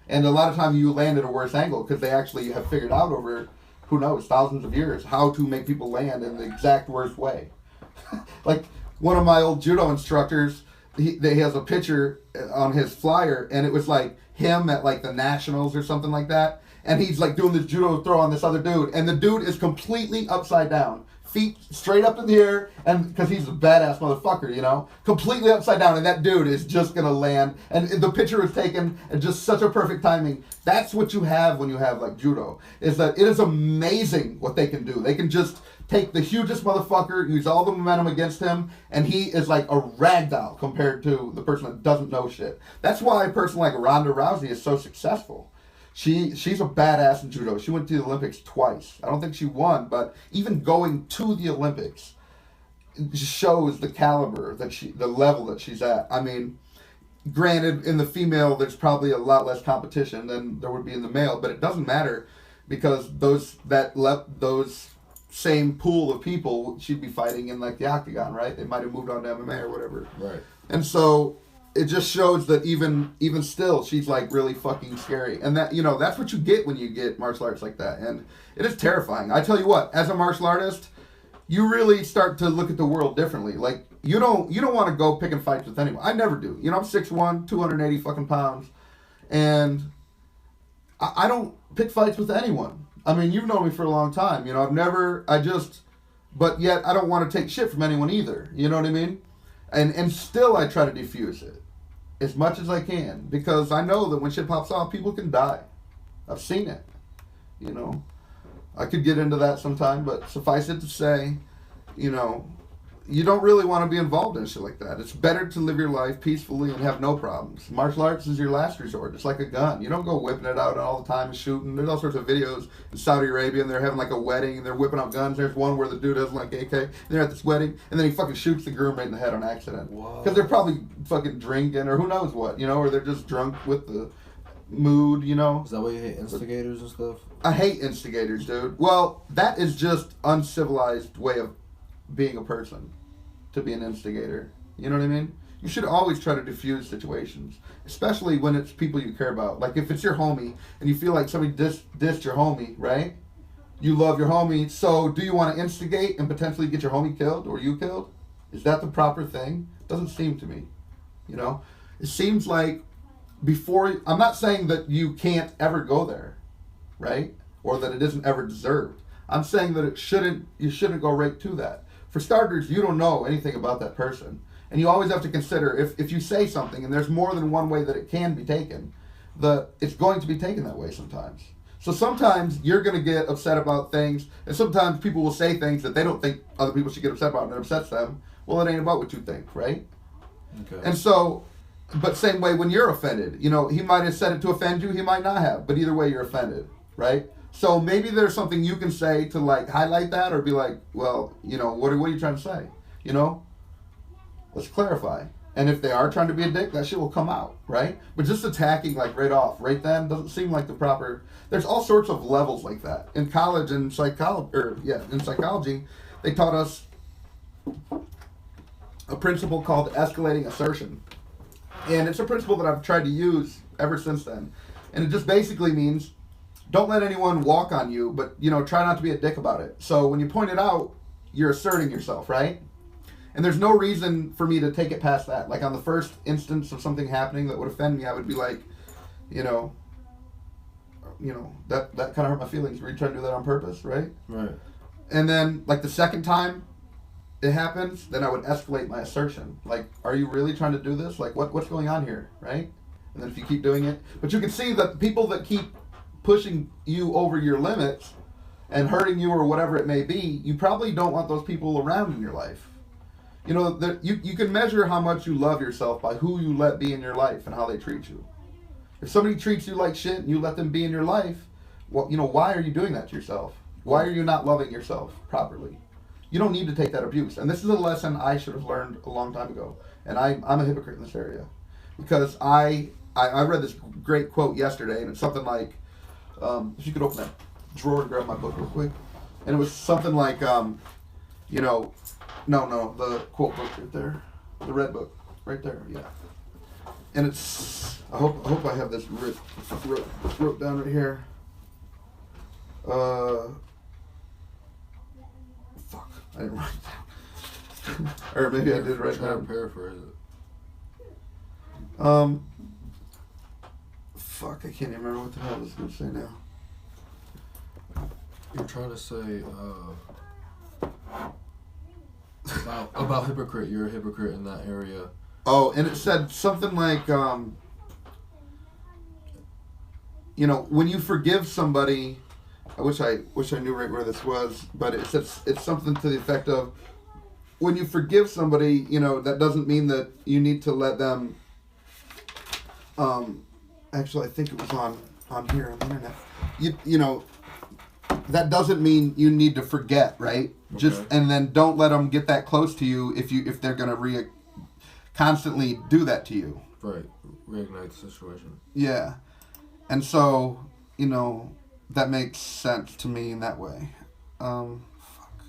And a lot of times you land at a worse angle because they actually have figured out over, who knows, thousands of years, how to make people land in the exact worst way. Like one of my old judo instructors, he has a picture on his flyer, and it was like him at like the Nationals or something like that. And he's like doing this judo throw on this other dude. And the dude is completely upside down. Feet straight up in the air. And because he's a badass motherfucker, you know. Completely upside down. And that dude is just going to land. And the picture was taken at just such a perfect timing. That's what you have when you have like judo. Is that it is amazing what they can do. They can just take the hugest motherfucker, use all the momentum against him, and he is like a ragdoll compared to the person that doesn't know shit. That's why a person like Ronda Rousey is so successful. She's a badass in judo. She went to the Olympics twice. I don't think she won, but even going to the Olympics shows the caliber the level that she's at. I mean, granted, in the female, there's probably a lot less competition than there would be in the male, but it doesn't matter because those same pool of people she'd be fighting in like the octagon, right? They might have moved on to MMA or whatever. Right. And so it just shows that even still, she's like really fucking scary. And that, you know, that's what you get when you get martial arts like that. And it is terrifying. I tell you what, as a martial artist, you really start to look at the world differently. Like, you don't want to go picking fights with anyone. I never do. You know, I'm 6'1", 280 fucking pounds. And I don't pick fights with anyone. I mean, you've known me for a long time. You know, but yet I don't want to take shit from anyone either. You know what I mean? And still I try to defuse it as much as I can, because I know that when shit pops off, people can die. I've seen it. You know, I could get into that sometime, but suffice it to say, you know, you don't really want to be involved in shit like that. It's better to live your life peacefully and have no problems. Martial arts is your last resort. It's like a gun. You don't go whipping it out all the time and shooting. There's all sorts of videos in Saudi Arabia, and they're having like a wedding, and they're whipping out guns. There's one where the dude has like AK, and they're at this wedding, and then he fucking shoots the groom right in the head on accident. Because they're probably fucking drinking, or who knows what, you know, or they're just drunk with the mood, you know. Is that why you hate instigators and stuff? I hate instigators, dude. Well, that is just uncivilized way of being a person, to be an instigator. You know what I mean? You should always try to diffuse situations, especially when it's people you care about. Like if it's your homie and you feel like somebody dissed your homie, right? you love your homie, so do you want to instigate and potentially get your homie killed or you killed? Is that the proper thing? Doesn't seem to me. You know? It seems like before, I'm not saying that you can't ever go there, right? Or that it isn't ever deserved. I'm saying that you shouldn't go right to that. For starters, you don't know anything about that person. And you always have to consider, if you say something and there's more than one way that it can be taken, it's going to be taken that way sometimes. So sometimes you're going to get upset about things, and sometimes people will say things that they don't think other people should get upset about, and it upsets them. Well, it ain't about what you think, right? Okay. And so, but same way when you're offended, you know, he might have said it to offend you, he might not have, but either way you're offended, right? So maybe there's something you can say to like highlight that, or be like, well, you know, what are you trying to say? You know, let's clarify. And if they are trying to be a dick, that shit will come out, right? But just attacking like right off, right then, doesn't seem like the proper. There's all sorts of levels like that in college and in psychology, they taught us a principle called escalating assertion, and it's a principle that I've tried to use ever since then. And it just basically means don't let anyone walk on you, but you know, try not to be a dick about it. So when you point it out, you're asserting yourself, right? And there's no reason for me to take it past that. Like on the first instance of something happening that would offend me, I would be like, you know, that kind of hurt my feelings. Were you trying to do that on purpose, right? Right. And then like the second time it happens, then I would escalate my assertion. Like, are you really trying to do this? Like, what's going on here, right? And then if you keep doing it, but you can see that people that keep pushing you over your limits and hurting you or whatever it may be, you probably don't want those people around in your life. You know, you can measure how much you love yourself by who you let be in your life and how they treat you. If somebody treats you like shit and you let them be in your life, well, you know, why are you doing that to yourself? Why are you not loving yourself properly? You don't need to take that abuse. And this is a lesson I should have learned a long time ago. And I'm a hypocrite in this area. Because I read this great quote yesterday, and it's something like, if you could open that drawer and grab my book real quick. And it was something like, you know, no, the quote book right there. The red book. Right there, yeah. And it's, I hope I have this wrote down right here. Fuck, I didn't write it down. Or maybe I did write it Try to down. paraphrase it. Fuck, I can't even remember what the hell I was going to say now. You're trying to say about hypocrite. You're a hypocrite in that area. Oh, and it said something like, you know, when you forgive somebody, I wish I knew right where this was, but it says it's something to the effect of, when you forgive somebody, you know, that doesn't mean that you need to let them. Actually, I think it was on here on the internet. You know, that doesn't mean you need to forget, right? Okay. Just and then don't let them get that close to you if they're gonna constantly do that to you. Right, reignite the situation. Yeah, and so you know that makes sense to me in that way. Fuck.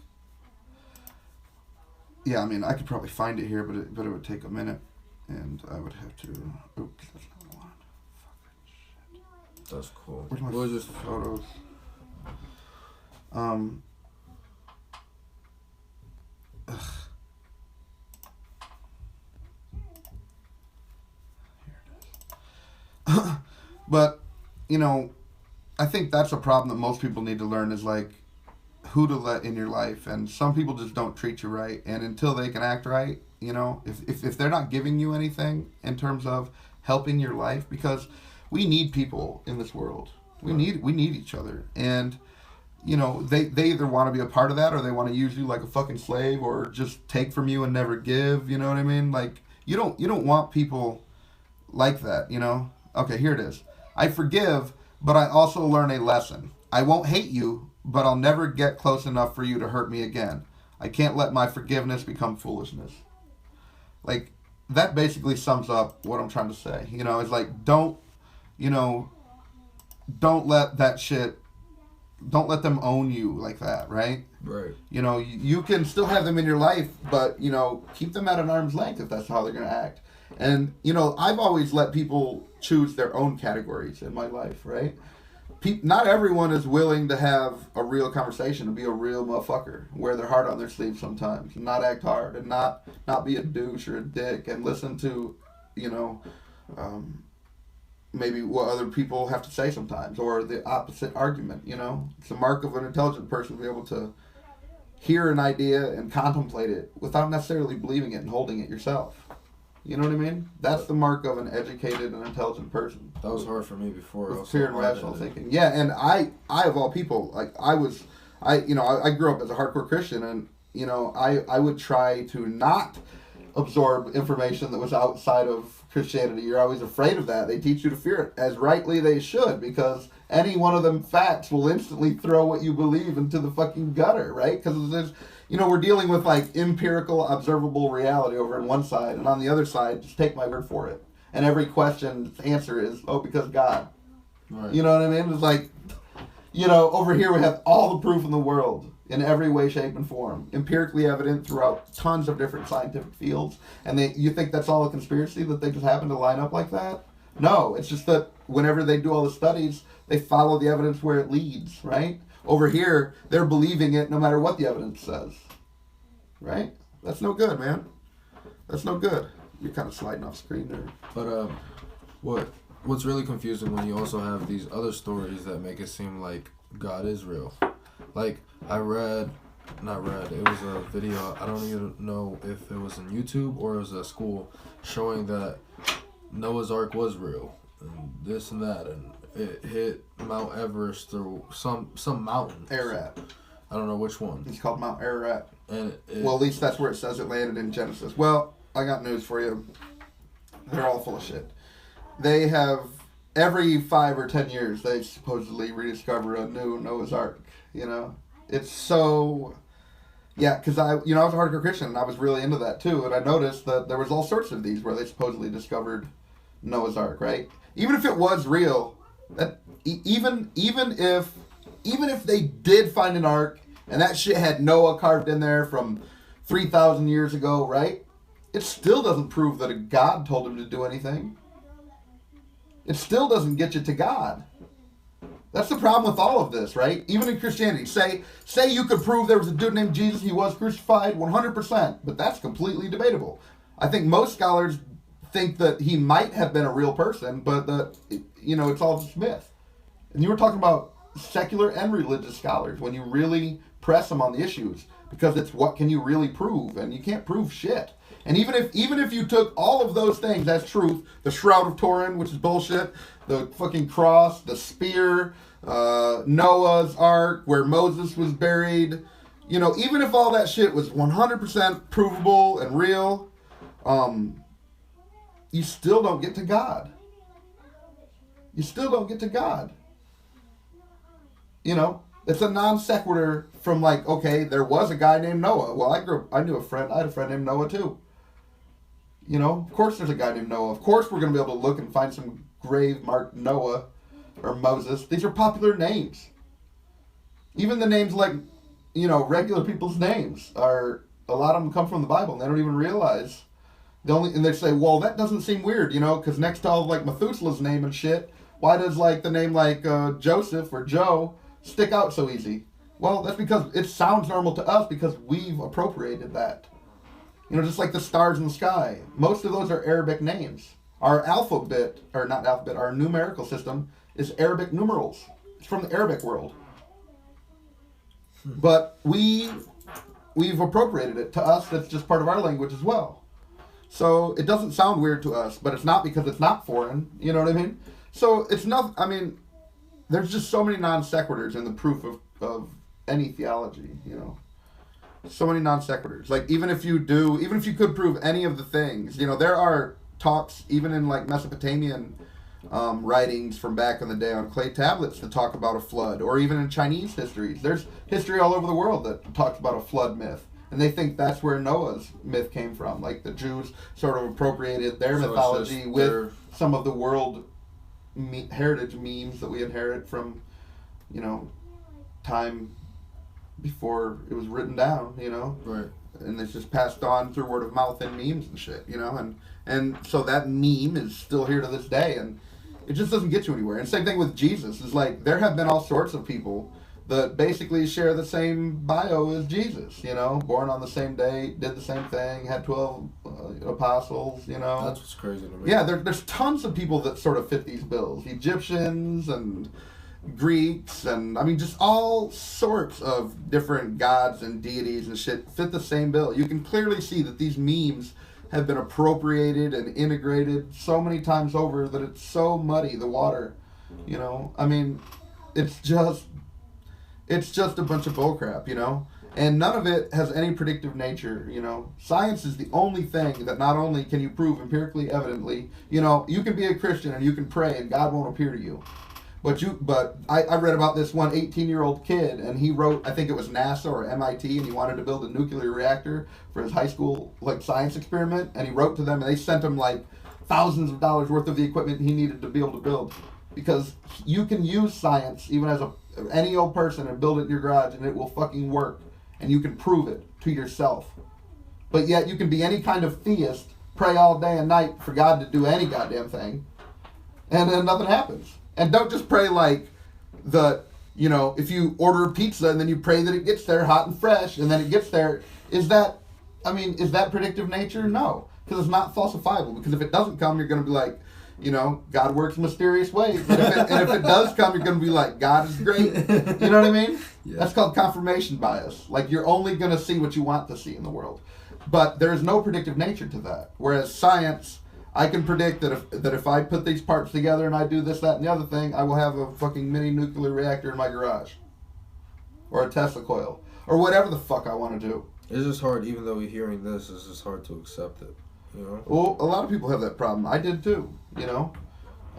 Yeah, I mean I could probably find it here, but it would take a minute, and I would have to. Oops, that's not the one. Fucking shit. That's cool. Where's my what was this photos? Ugh. But, you know, I think that's a problem that most people need to learn is like who to let in your life. And some people just don't treat you right. And until they can act right, you know, if they're not giving you anything in terms of helping your life, because we need people in this world. We need each other. And, you know, they either want to be a part of that or they want to use you like a fucking slave or just take from you and never give, you know what I mean? Like, you don't want people like that, you know? Okay, here it is. I forgive, but I also learn a lesson. I won't hate you, but I'll never get close enough for you to hurt me again. I can't let my forgiveness become foolishness. Like, that basically sums up what I'm trying to say. You know, it's like, don't let that shit, don't let them own you like that, right? Right. You know, you can still have them in your life, but, you know, keep them at an arm's length if that's how they're going to act. And, you know, I've always let people choose their own categories in my life, right? not everyone is willing to have a real conversation and be a real motherfucker, wear their heart on their sleeve sometimes, and not act hard, and not be a douche or a dick, and listen to, maybe what other people have to say sometimes, or the opposite argument. It's a mark of an intelligent person to be able to hear an idea and contemplate it without necessarily believing it and holding it yourself. You know what I mean? That's the mark of an educated and intelligent person. That was hard for me before. With clear and rational thinking. Yeah, and I of all people, like I grew up as a hardcore Christian, and I would try to not absorb information that was outside of Christianity. You're always afraid of that. They teach you to fear it, as rightly they should, because any one of them facts will instantly throw what you believe into the fucking gutter, right? Because there's, we're dealing with like empirical, observable reality over on one side, and on the other side, just take my word for it. And every question's answer is, because God. Right. You know what I mean? It's like, over here we have all the proof in the world, in every way, shape, and form, empirically evident throughout tons of different scientific fields. And you think that's all a conspiracy, that they just happen to line up like that? No, it's just that whenever they do all the studies, they follow the evidence where it leads, right? Over here, they're believing it no matter what the evidence says, right? That's no good, man. That's no good. You're kind of sliding off screen there. But what's really confusing when you also have these other stories that make it seem like God is real. Like, it was a video, I don't even know if it was on YouTube or it was at school, showing that Noah's Ark was real, and this and that, and it hit Mount Everest through some mountain. Ararat. I don't know which one. It's called Mount Ararat. And well, at least that's where it says it landed in Genesis. Well, I got news for you. They're all full of shit. They have, every 5 or 10 years, they supposedly rediscover a new Noah's Ark. It's so, yeah, because I was a hardcore Christian, and I was really into that too, and I noticed that there was all sorts of these where they supposedly discovered Noah's Ark, right? Even if it was real, that even if they did find an ark and that shit had Noah carved in there from 3,000 years ago, right? It still doesn't prove that a God told him to do anything. It still doesn't get you to God. That's the problem with all of this, right? Even in Christianity, say you could prove there was a dude named Jesus, he was crucified 100%, but that's completely debatable. I think most scholars think that he might have been a real person, but it's all just myth. And you were talking about secular and religious scholars when you really press them on the issues, because it's what can you really prove, and you can't prove shit. And even if you took all of those things as truth, the Shroud of Turin, which is bullshit, the fucking cross, the spear, Noah's Ark, where Moses was buried, even if all that shit was 100% provable and real, you still don't get to God. You still don't get to God. It's a non sequitur from like, okay, there was a guy named Noah. Well, I had a friend named Noah too. Of course there's a guy named Noah. Of course we're going to be able to look and find some grave marked Noah or Moses. These are popular names. Even the names like, regular people's names are, a lot of them come from the Bible and they don't even realize. And they say, well, that doesn't seem weird, because next to all like Methuselah's name and shit, why does like the name like Joseph or Joe stick out so easy? Well, that's because it sounds normal to us because we've appropriated that. Just like the stars in the sky. Most of those are Arabic names. Our our numerical system is Arabic numerals. It's from the Arabic world. But we've appropriated it. To us, that's just part of our language as well. So it doesn't sound weird to us, but it's not because it's not foreign. You know what I mean? So it's not, there's just so many non sequiturs in the proof of any theology, So many non sequiturs. Like even if you could prove any of the things, there are talks even in like Mesopotamian writings from back in the day on clay tablets that talk about a flood, or even in Chinese histories. There's history all over the world that talks about a flood myth. And they think that's where Noah's myth came from. Like the Jews sort of appropriated their mythology with some of the world heritage memes that we inherit from, time before it was written down, Right. And it's just passed on through word of mouth and memes and shit, and so that meme is still here to this day, and It just doesn't get you anywhere. And same thing with Jesus. Is like there have been all sorts of people that basically share the same bio as Jesus. You know, born on the same day, did the same thing, had 12 apostles. You know, that's what's crazy to me. Yeah, there's tons of people that sort of fit these bills. Egyptians and Greeks and I mean just all sorts of different gods and deities and shit fit the same bill. You can clearly see that these memes have been appropriated and integrated so many times over that it's so muddy, the water. You know, I mean, it's just a bunch of bullcrap, you know? And none of it has any predictive nature, you know? Science is the only thing that not only can you prove empirically evidently, you know, you can be a Christian and you can pray and God won't appear to you. But I read about this one 18-year-old kid, and he wrote, I think it was NASA or MIT, and he wanted to build a nuclear reactor for his high school like science experiment, and he wrote to them, and they sent him like thousands of dollars worth of the equipment he needed to be able to build, because you can use science even as any old person and build it in your garage, and it will fucking work, and you can prove it to yourself. But yet you can be any kind of theist, pray all day and night for God to do any goddamn thing, and then nothing happens. And don't just pray like you know, if you order a pizza and then you pray that it gets there hot and fresh and then it gets there. Is that predictive nature? No. Because it's not falsifiable. Because if it doesn't come, you're going to be like, you know, God works in mysterious ways. And if it does come, you're going to be like, God is great. You know what I mean? Yeah. That's called confirmation bias. Like, you're only going to see what you want to see in the world. But there is no predictive nature to that. Whereas science, I can predict that if I put these parts together and I do this, that, and the other thing, I will have a fucking mini nuclear reactor in my garage. Or a Tesla coil. Or whatever the fuck I want to do. It's just hard, even though we're hearing this, it's just hard to accept it. You know? Well, a lot of people have that problem. I did too, you know?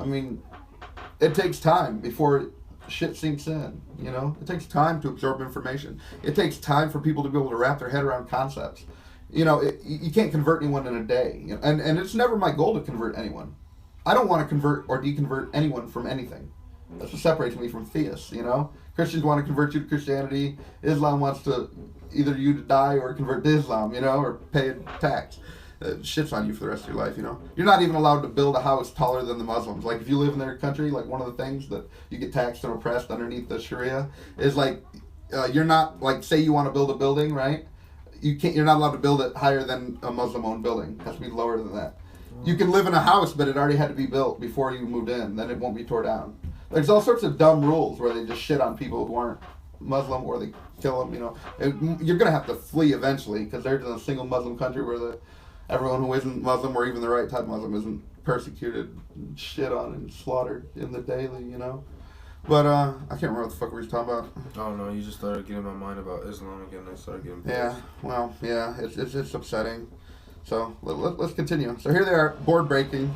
I mean, it takes time before shit sinks in, you know? It takes time to absorb information. It takes time for people to be able to wrap their head around concepts. You know, you can't convert anyone in a day. You know? And it's never my goal to convert anyone. I don't want to convert or deconvert anyone from anything. That's what separates me from theists, you know? Christians want to convert you to Christianity. Islam wants to either you to die or convert to Islam, you know, or pay a tax. Shit's on you for the rest of your life, you know? You're not even allowed to build a house taller than the Muslims. Like, if you live in their country, like, one of the things that you get taxed and oppressed underneath the Sharia is, like, you're not, like, say you want to build a building, right? You're not allowed to build it higher than a Muslim-owned building. It has to be lower than that. You can live in a house, but it already had to be built before you moved in. Then it won't be tore down. There's all sorts of dumb rules where they just shit on people who aren't Muslim or they kill them, you know. You're going to have to flee eventually because they're in a single Muslim country where everyone who isn't Muslim or even the right type of Muslim isn't persecuted and shit on and slaughtered in the daily, you know. But I can't remember what the fuck we were talking about. Oh no, you just started getting my mind about Islam again. I started getting pissed. Yeah, well, yeah, it's upsetting. So let's continue. So here they are, board breaking,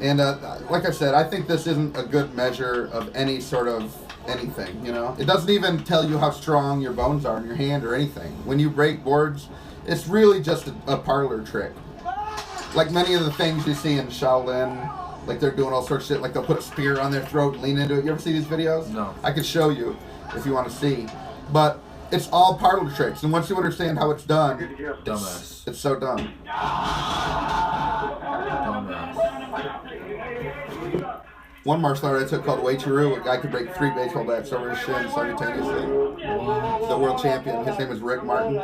and like I said, I think this isn't a good measure of any sort of anything. You know, it doesn't even tell you how strong your bones are in your hand or anything. When you break boards, it's really just a parlor trick. Like many of the things you see in Shaolin. Like they're doing all sorts of shit. Like they'll put a spear on their throat and lean into it. You ever see these videos? No. I could show you if you want to see. But it's all parlor tricks. And once you understand how it's done, dumbass. It's so dumb. Dumbass. One martial art I took called Wei Chiru, a guy could break 3 baseball bats over his shin simultaneously. The world champion. His name is Rick Martin.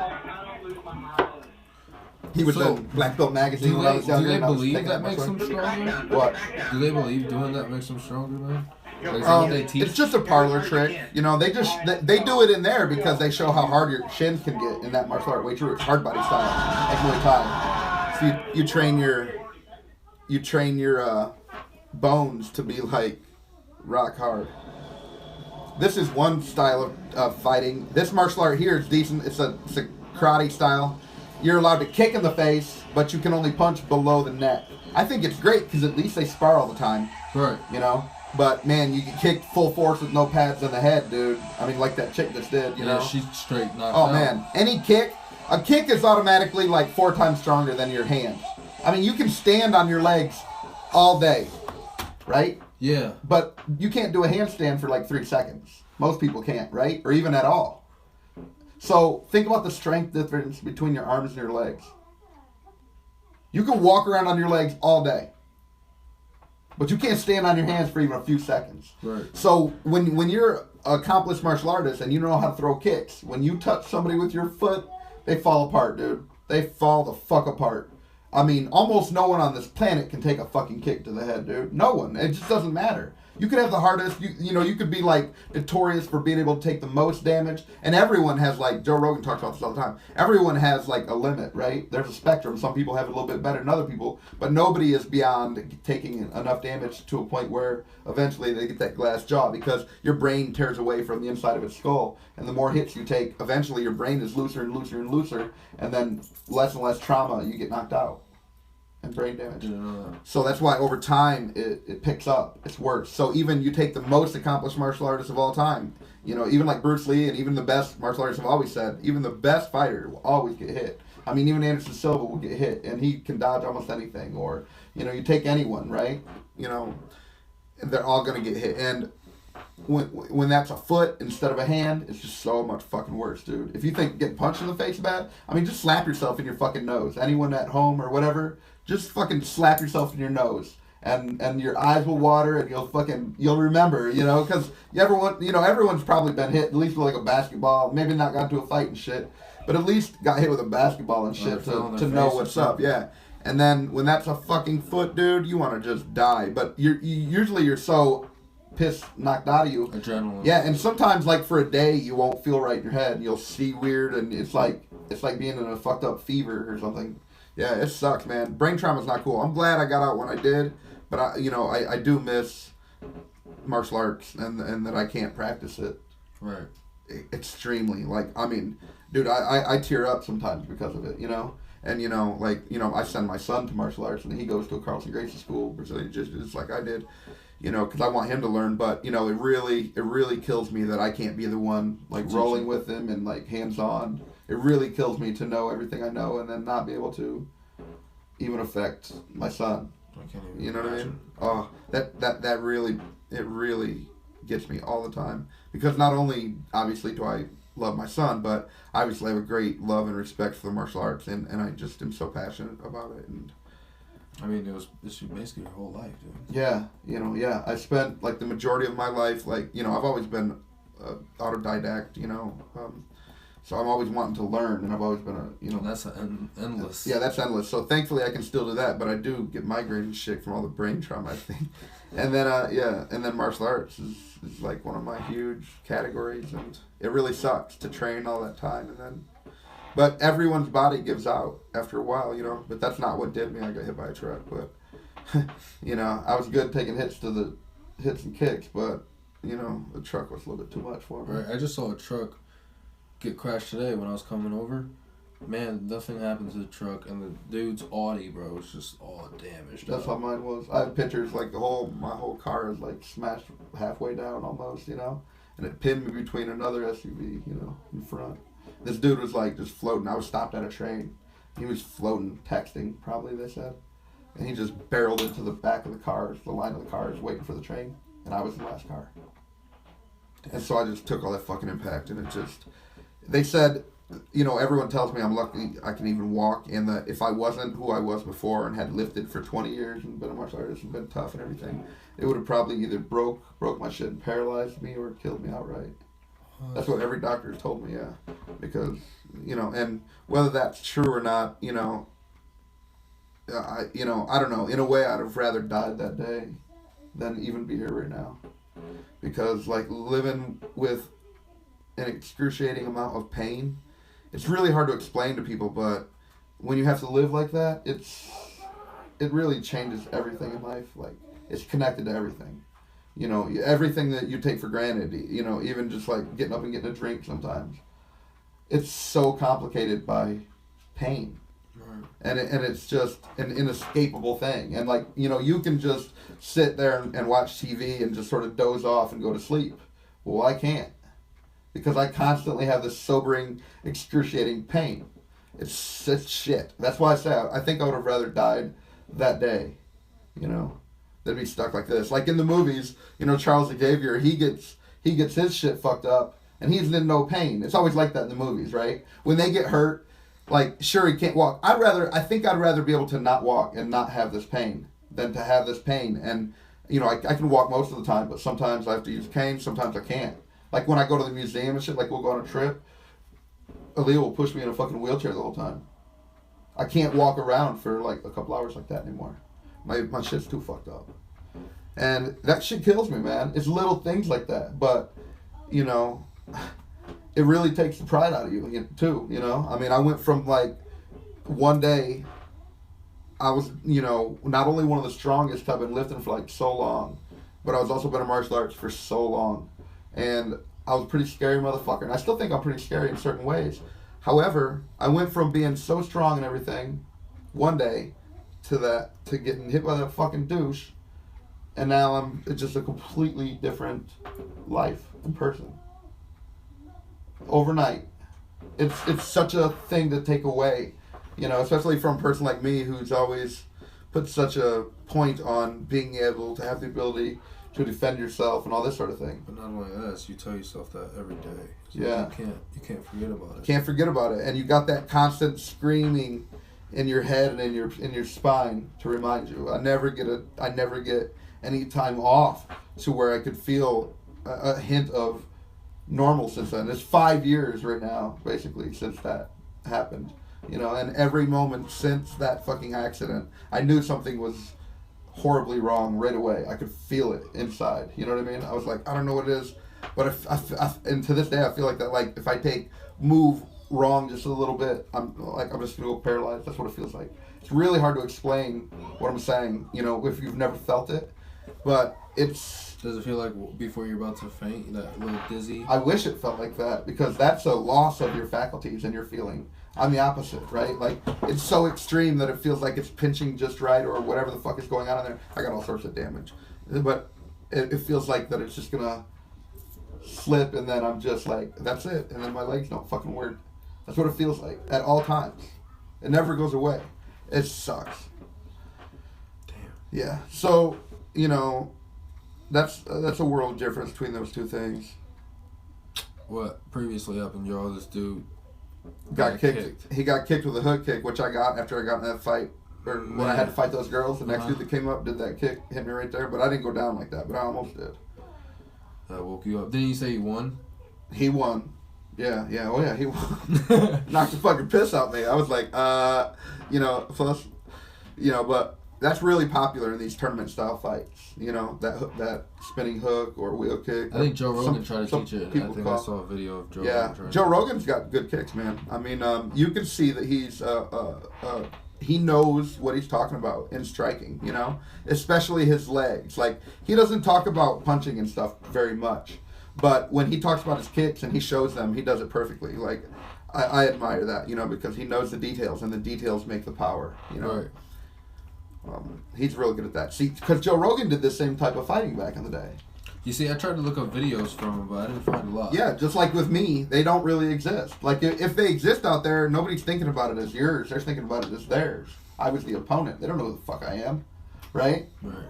He was in Black Belt magazine when I was younger. Do they believe that makes them stronger? What? Do they believe doing that makes them stronger, man? Like, they teach? It's just a parlor trick. You know, they do it in there because they show how hard your shins can get in that martial art. Way true. It's hard body style, like Muay Thai. So you train your bones to be like rock hard. This is one style of fighting. This martial art here is decent. It's a karate style. You're allowed to kick in the face, but you can only punch below the neck. I think it's great because at least they spar all the time. Right. You know? But, man, you get kicked full force with no pads in the head, dude. I mean, like that chick just did, you know? Yeah, she's straight knocked out. out. Man. A kick is automatically like 4 times stronger than your hand. I mean, you can stand on your legs all day, right? Yeah. But you can't do a handstand for like 3 seconds. Most people can't, right? Or even at all. So think about the strength difference between your arms and your legs. You can walk around on your legs all day. but you can't stand on your hands for even a few seconds. Right. So when you're an accomplished martial artist and you know how to throw kicks, when you touch somebody with your foot, they fall apart, dude. They fall the fuck apart. I mean, almost no one on this planet can take a fucking kick to the head, dude. No one. It just doesn't matter. You could have the hardest, you could be like notorious for being able to take the most damage. And everyone has, like, Joe Rogan talks about this all the time. Everyone has like a limit, right? There's a spectrum. Some people have it a little bit better than other people, but nobody is beyond taking enough damage to a point where eventually they get that glass jaw, because your brain tears away from the inside of its skull. And the more hits you take, eventually your brain is looser and looser and looser. And then less and less trauma, you get knocked out. And brain damage. So that's why over time it picks up. It's worse. So even you take the most accomplished martial artists of all time, even like Bruce Lee and even the best martial artists have always said, even the best fighter will always get hit. I mean, even Anderson Silva will get hit, and he can dodge almost anything. Or, you take anyone, right? They're all going to get hit. And when that's a foot instead of a hand, it's just so much fucking worse, dude. If you think getting punched in the face is bad, I mean, just slap yourself in your fucking nose. Anyone at home or whatever, just fucking slap yourself in your nose, and your eyes will water, and you'll remember, because everyone's probably been hit at least with like a basketball, maybe not got into a fight and shit, but at least got hit with a basketball and shit to know what's up, yeah. And then when that's a fucking foot, dude, you want to just die. But usually you're so piss knocked out of you. Adrenaline. Yeah, and sometimes like for a day you won't feel right in your head, and you'll see weird, and it's like being in a fucked up fever or something. Yeah, it sucks, man. Brain trauma's not cool. I'm glad I got out when I did, but I do miss martial arts and that I can't practice it. Right. Extremely. Like, I mean, dude, I tear up sometimes because of it, And, I send my son to martial arts, and he goes to a Carlson Gracie school, Brazilian Jiu-Jitsu, like I did, because I want him to learn. But, it really kills me that I can't be the one, like, rolling with him and, like, hands-on. It really kills me to know everything I know and then not be able to even affect my son. I can't even You know imagine. what I mean? Oh, that really gets me all the time. Because not only, obviously, do I love my son, but I obviously have a great love and respect for the martial arts, and I just am so passionate about it. And I mean, this is basically your whole life, dude. yeah, yeah. I spent, like, the majority of my life, like, I've always been autodidact, so I'm always wanting to learn, and I've always been That's endless. Yeah, that's endless. So thankfully I can still do that, but I do get migraines and shit from all the brain trauma, I think. And then, and then martial arts is like one of my huge categories, and it really sucks to train all that time, but everyone's body gives out after a while, but that's not what did me. I got hit by a truck, but, I was good taking hits and kicks, but, the truck was a little bit too much for me. Right, I just saw a truck get crashed today when I was coming over. Man, nothing happened to the truck, and the dude's Audi, bro, was just all damaged. That's how mine was. I have pictures, like, my whole car is, like, smashed halfway down almost, and it pinned me between another SUV, in front. This dude was, like, just floating. I was stopped at a train. He was floating, texting, probably, they said. And he just barreled into the back of the cars, the line of the cars, waiting for the train. And I was in the last car. And so I just took all that fucking impact, and it just... They said, everyone tells me I'm lucky I can even walk, and that if I wasn't who I was before and had lifted for 20 years and been a martial artist and been tough and everything, it would have probably either broke my shit and paralyzed me or killed me outright. That's what every doctor has told me, yeah. Because, and whether that's true or not, I don't know. In a way, I'd have rather died that day than even be here right now. Because, like, living with an excruciating amount of pain, it's really hard to explain to people, but when you have to live like that, it really changes everything in life. Like, it's connected to everything. Everything that you take for granted, even just like getting up and getting a drink sometimes. It's so complicated by pain. Right. And it's just an inescapable thing. And, like, you can just sit there and watch TV and just sort of doze off and go to sleep. Well, I can't. Because I constantly have this sobering, excruciating pain. It's shit. That's why I say I think I would have rather died that day, than be stuck like this. Like in the movies, Charles Xavier, he gets his shit fucked up, and he's in no pain. It's always like that in the movies, right? When they get hurt, like, sure, he can't walk. I think I'd rather be able to not walk and not have this pain than to have this pain and you know, I can walk most of the time, but sometimes I have to use a cane, sometimes I can't. Like when I go to the museum and shit, like we'll go on a trip, Aaliyah will push me in a fucking wheelchair the whole time. I can't walk around for like a couple hours like that anymore. My shit's too fucked up. And that shit kills me, man. It's little things like that, but, you know, it really takes the pride out of you, too, you know? I mean, I went from, like, one day, I was, you know, not only one of the strongest I've been lifting for, like, so long, but I was also been in martial arts for so long. And I was a pretty scary motherfucker. And I still think I'm pretty scary in certain ways. However, I went from being so strong and everything one day to getting hit by that fucking douche. And now it's just a completely different life in person. Overnight. It's such a thing to take away, you know, especially from a person like me who's always put such a point on being able to have the ability to defend yourself and all this sort of thing. But not only that, you tell yourself that every day. So yeah. You can't forget about it. Can't forget about it. And you got that constant screaming in your head and in your spine to remind you. I never get any time off to where I could feel a hint of normal since then. It's 5 years right now, basically, since that happened. You know, and every moment since that fucking accident, I knew something was horribly wrong right away. I could feel it inside. You know what I mean? I was like, I don't know what it is, but and to this day, I feel like that. Like if I move wrong just a little bit, I'm just gonna go paralyzed. That's what it feels like. It's really hard to explain what I'm saying. You know, if you've never felt it. But it's... Does it feel like before you're about to faint, that little dizzy? I wish it felt like that, because that's a loss of your faculties and your feeling. I'm the opposite, right? Like, it's so extreme that it feels like it's pinching just right or whatever the fuck is going on in there. I got all sorts of damage. But it feels like that it's just gonna slip and then I'm just like, that's it. And then my legs don't fucking work. That's what it feels like at all times. It never goes away. It sucks. Damn. Yeah. So... You know, that's a world difference between those two things. What previously happened, y'all? This dude got kicked. He got kicked with a hook kick, which I got after I got in that fight. Or when I had to fight those girls, the next dude that came up did that kick, hit me right there. But I didn't go down like that, but I almost did. That woke you up. Didn't you say he won? He won. Yeah. Oh, yeah, he won. Knocked the fucking piss out of me. I was like, you know, plus, you know, but... That's really popular in these tournament style fights. You know, that spinning hook or wheel kick. I think Joe Rogan tried to teach it. I think I saw a video of Joe Rogan trying. Joe Rogan's got good kicks, man. I mean, you can see that he's he knows what he's talking about in striking, you know? Especially his legs. Like, he doesn't talk about punching and stuff very much. But when he talks about his kicks and he shows them, he does it perfectly. Like, I admire that, you know, because he knows the details and the details make the power, you know? Right. He's real good at that. See, because Joe Rogan did the same type of fighting back in the day. You see, I tried to look up videos from him, but I didn't find a lot. Yeah, just like with me, they don't really exist. Like, if they exist out there, nobody's thinking about it as yours. They're thinking about it as theirs. I was the opponent. They don't know who the fuck I am. Right? Right.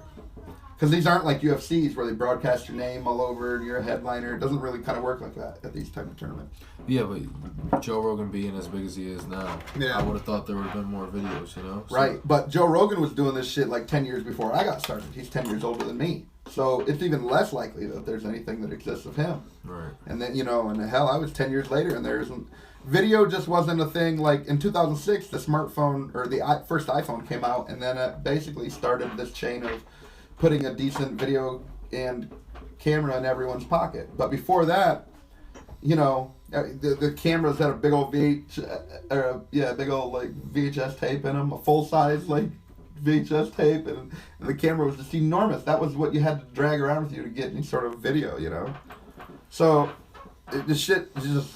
Because these aren't like UFCs where they broadcast your name all over and you're a headliner. It doesn't really kind of work like that at these type of tournaments. Yeah, but Joe Rogan being as big as he is now, I would have thought there would have been more videos, you know? So. Right, but Joe Rogan was doing this shit like 10 years before I got started. He's 10 years older than me. So it's even less likely that there's anything that exists of him. Right. And then, you know, and hell, I was 10 years later and there isn't... Video just wasn't a thing. Like in 2006, the smartphone or the first iPhone came out and then it basically started this chain of putting a decent video and camera in everyone's pocket. But before that, you know, the cameras had a big old big old like VHS tape in them, a full size like VHS tape, and the camera was just enormous. That was what you had to drag around with you to get any sort of video, you know. So the shit is just.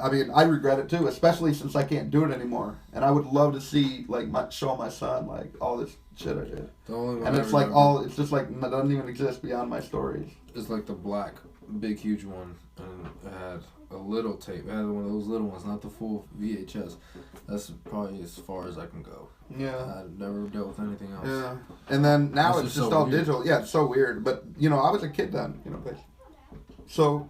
I mean, I regret it too, especially since I can't do it anymore. And I would love to see, like, show my son, like, all this shit I did. And it's like it's just like, it doesn't even exist beyond my stories. It's like the black, big, huge one, and it had a little tape. It had one of those little ones, not the full VHS. That's probably as far as I can go. Yeah. I've never dealt with anything else. Yeah. And then now That's it's just all digital. Yeah, it's so weird. But, you know, I was a kid then, you know, so...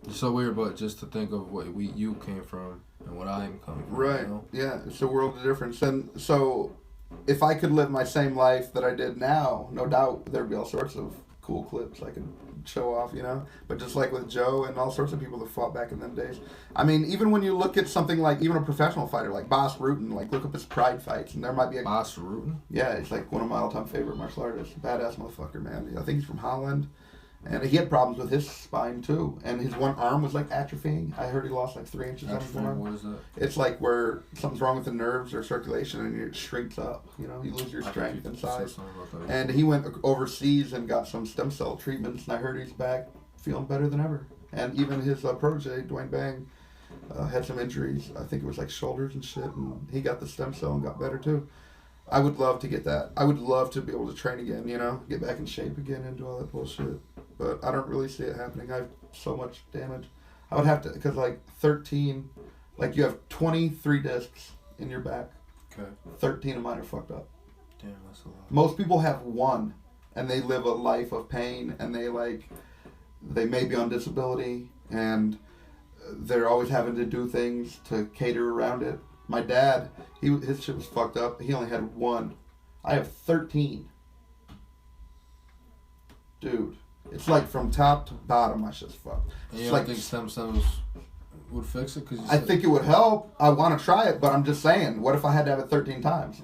It's so weird, but just to think of what you came from and what I'm coming from. Right. You know? Yeah, it's a world of difference. And so, if I could live my same life that I did now, no doubt there'd be all sorts of cool clips I could show off, you know. But just like with Joe and all sorts of people that fought back in them days. I mean, even when you look at something like even a professional fighter like Bas Rutten, like look up his Pride fights, and there might be a Bas Rutten. Yeah, he's like one of my all-time favorite martial artists. Badass motherfucker, man. I think he's from Holland. And he had problems with his spine too, and his one arm was like atrophying. I heard he lost like 3 inches on his arm. What is that? It's like where something's wrong with the nerves or circulation, and it shrinks up. You know, you lose your strength and size. And he went overseas and got some stem cell treatments, and I heard he's back feeling better than ever. And even his protege, Dwayne Bang, had some injuries. I think it was like shoulders and shit, and he got the stem cell and got better too. I would love to get that. I would love to be able to train again, you know, get back in shape again and do all that bullshit. But I don't really see it happening. I have so much damage. I would have to, because like 13, like you have 23 discs in your back. Okay. 13 of mine are fucked up. Damn, that's a lot. Most people have one, and they live a life of pain, and they may be on disability, and they're always having to do things to cater around it. My dad, his shit was fucked up. He only had one. I have 13. Dude. It's like from top to bottom, my shit's fucked. And you don't like, think stem cells would fix it? I think it would help. I want to try it, but I'm just saying, what if I had to have it 13 times?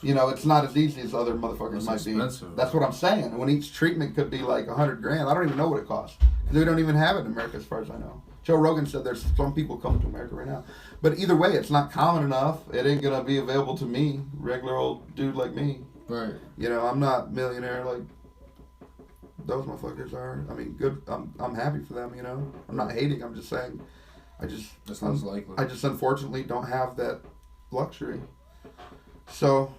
You know, it's not as easy as other motherfuckers might be. That's what I'm saying. When each treatment could be like $100 grand, I don't even know what it costs. Because we don't even have it in America as far as I know. Joe Rogan said there's some people coming to America right now. But either way, it's not common enough. It ain't going to be available to me, regular old dude like me. Right. You know, I'm not millionaire like those motherfuckers are. I mean, good. I'm happy for them, you know. I'm not hating. I'm just saying. That sounds likely. I just unfortunately don't have that luxury. So,